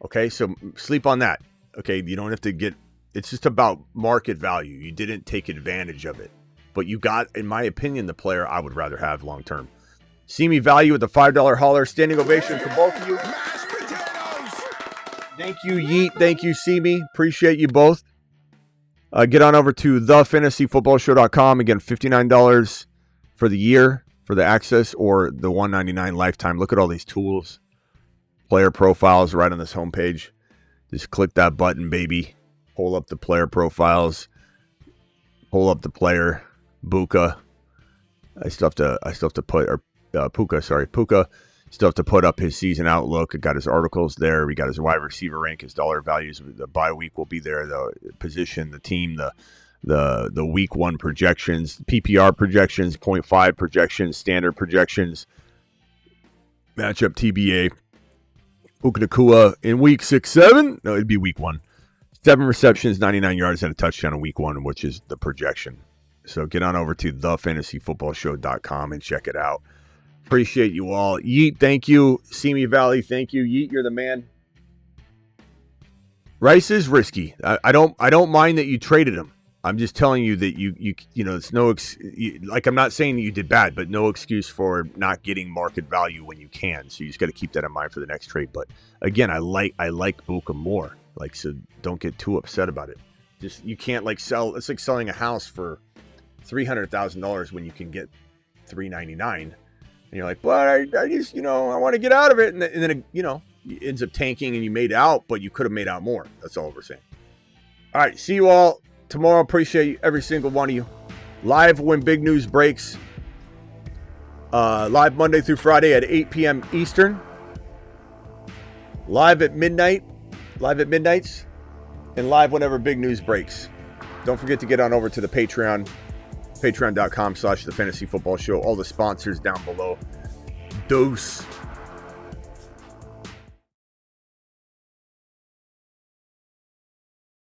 Okay, so sleep on that. Okay, you don't have to get... It's just about market value. You didn't take advantage of it. But you got, in my opinion, the player I would rather have long term. See me value with the $5 hauler. Standing ovation for both of you. Thank you, Yeet. Thank you, See Me. Appreciate you both. Get on over to thefantasyfootballshow.com. Again, $59 for the year for the access, or the $199 lifetime. Look at all these tools. Player profiles right on this homepage. Just click that button, baby. Pull up the player profiles. Pull up the player. Puka. I still have to put, or Puka. Still have to put up his season outlook. I got his articles there. We got his wide receiver rank, his dollar values. The bye week will be there. The position, the team, the week 1 projections, PPR projections, 0.5 projections, standard projections, matchup TBA. Puka Nacua in week 6-7. No, it'd be week 1. 7 receptions, 99 yards, and a touchdown in week 1, which is the projection. So get on over to thefantasyfootballshow.com and check it out. Appreciate you all. Yeet, thank you. Simi Valley, thank you. Yeet, you're the man. Rice is risky. I don't mind that you traded him. I'm just telling you that you know it's no like I'm not saying that you did bad, but no excuse for not getting market value when you can. So you just got to keep that in mind for the next trade. But again, I like Puka more. Like, so don't get too upset about it. Just you can't like sell. It's like selling a house for $300,000 when you can get $399, and you're like, but I just I want to get out of it, and then it ends up tanking and you made out, but you could have made out more. That's all we're saying. All right, see you all tomorrow. Appreciate you, every single one of you. Live when big news breaks. Live Monday through Friday at 8 p.m. Eastern. Live at midnight. Live at midnights. And live whenever big news breaks. Don't forget to get on over to the Patreon. Patreon.com/thefantasyfootballshow. All the sponsors down below. Dose.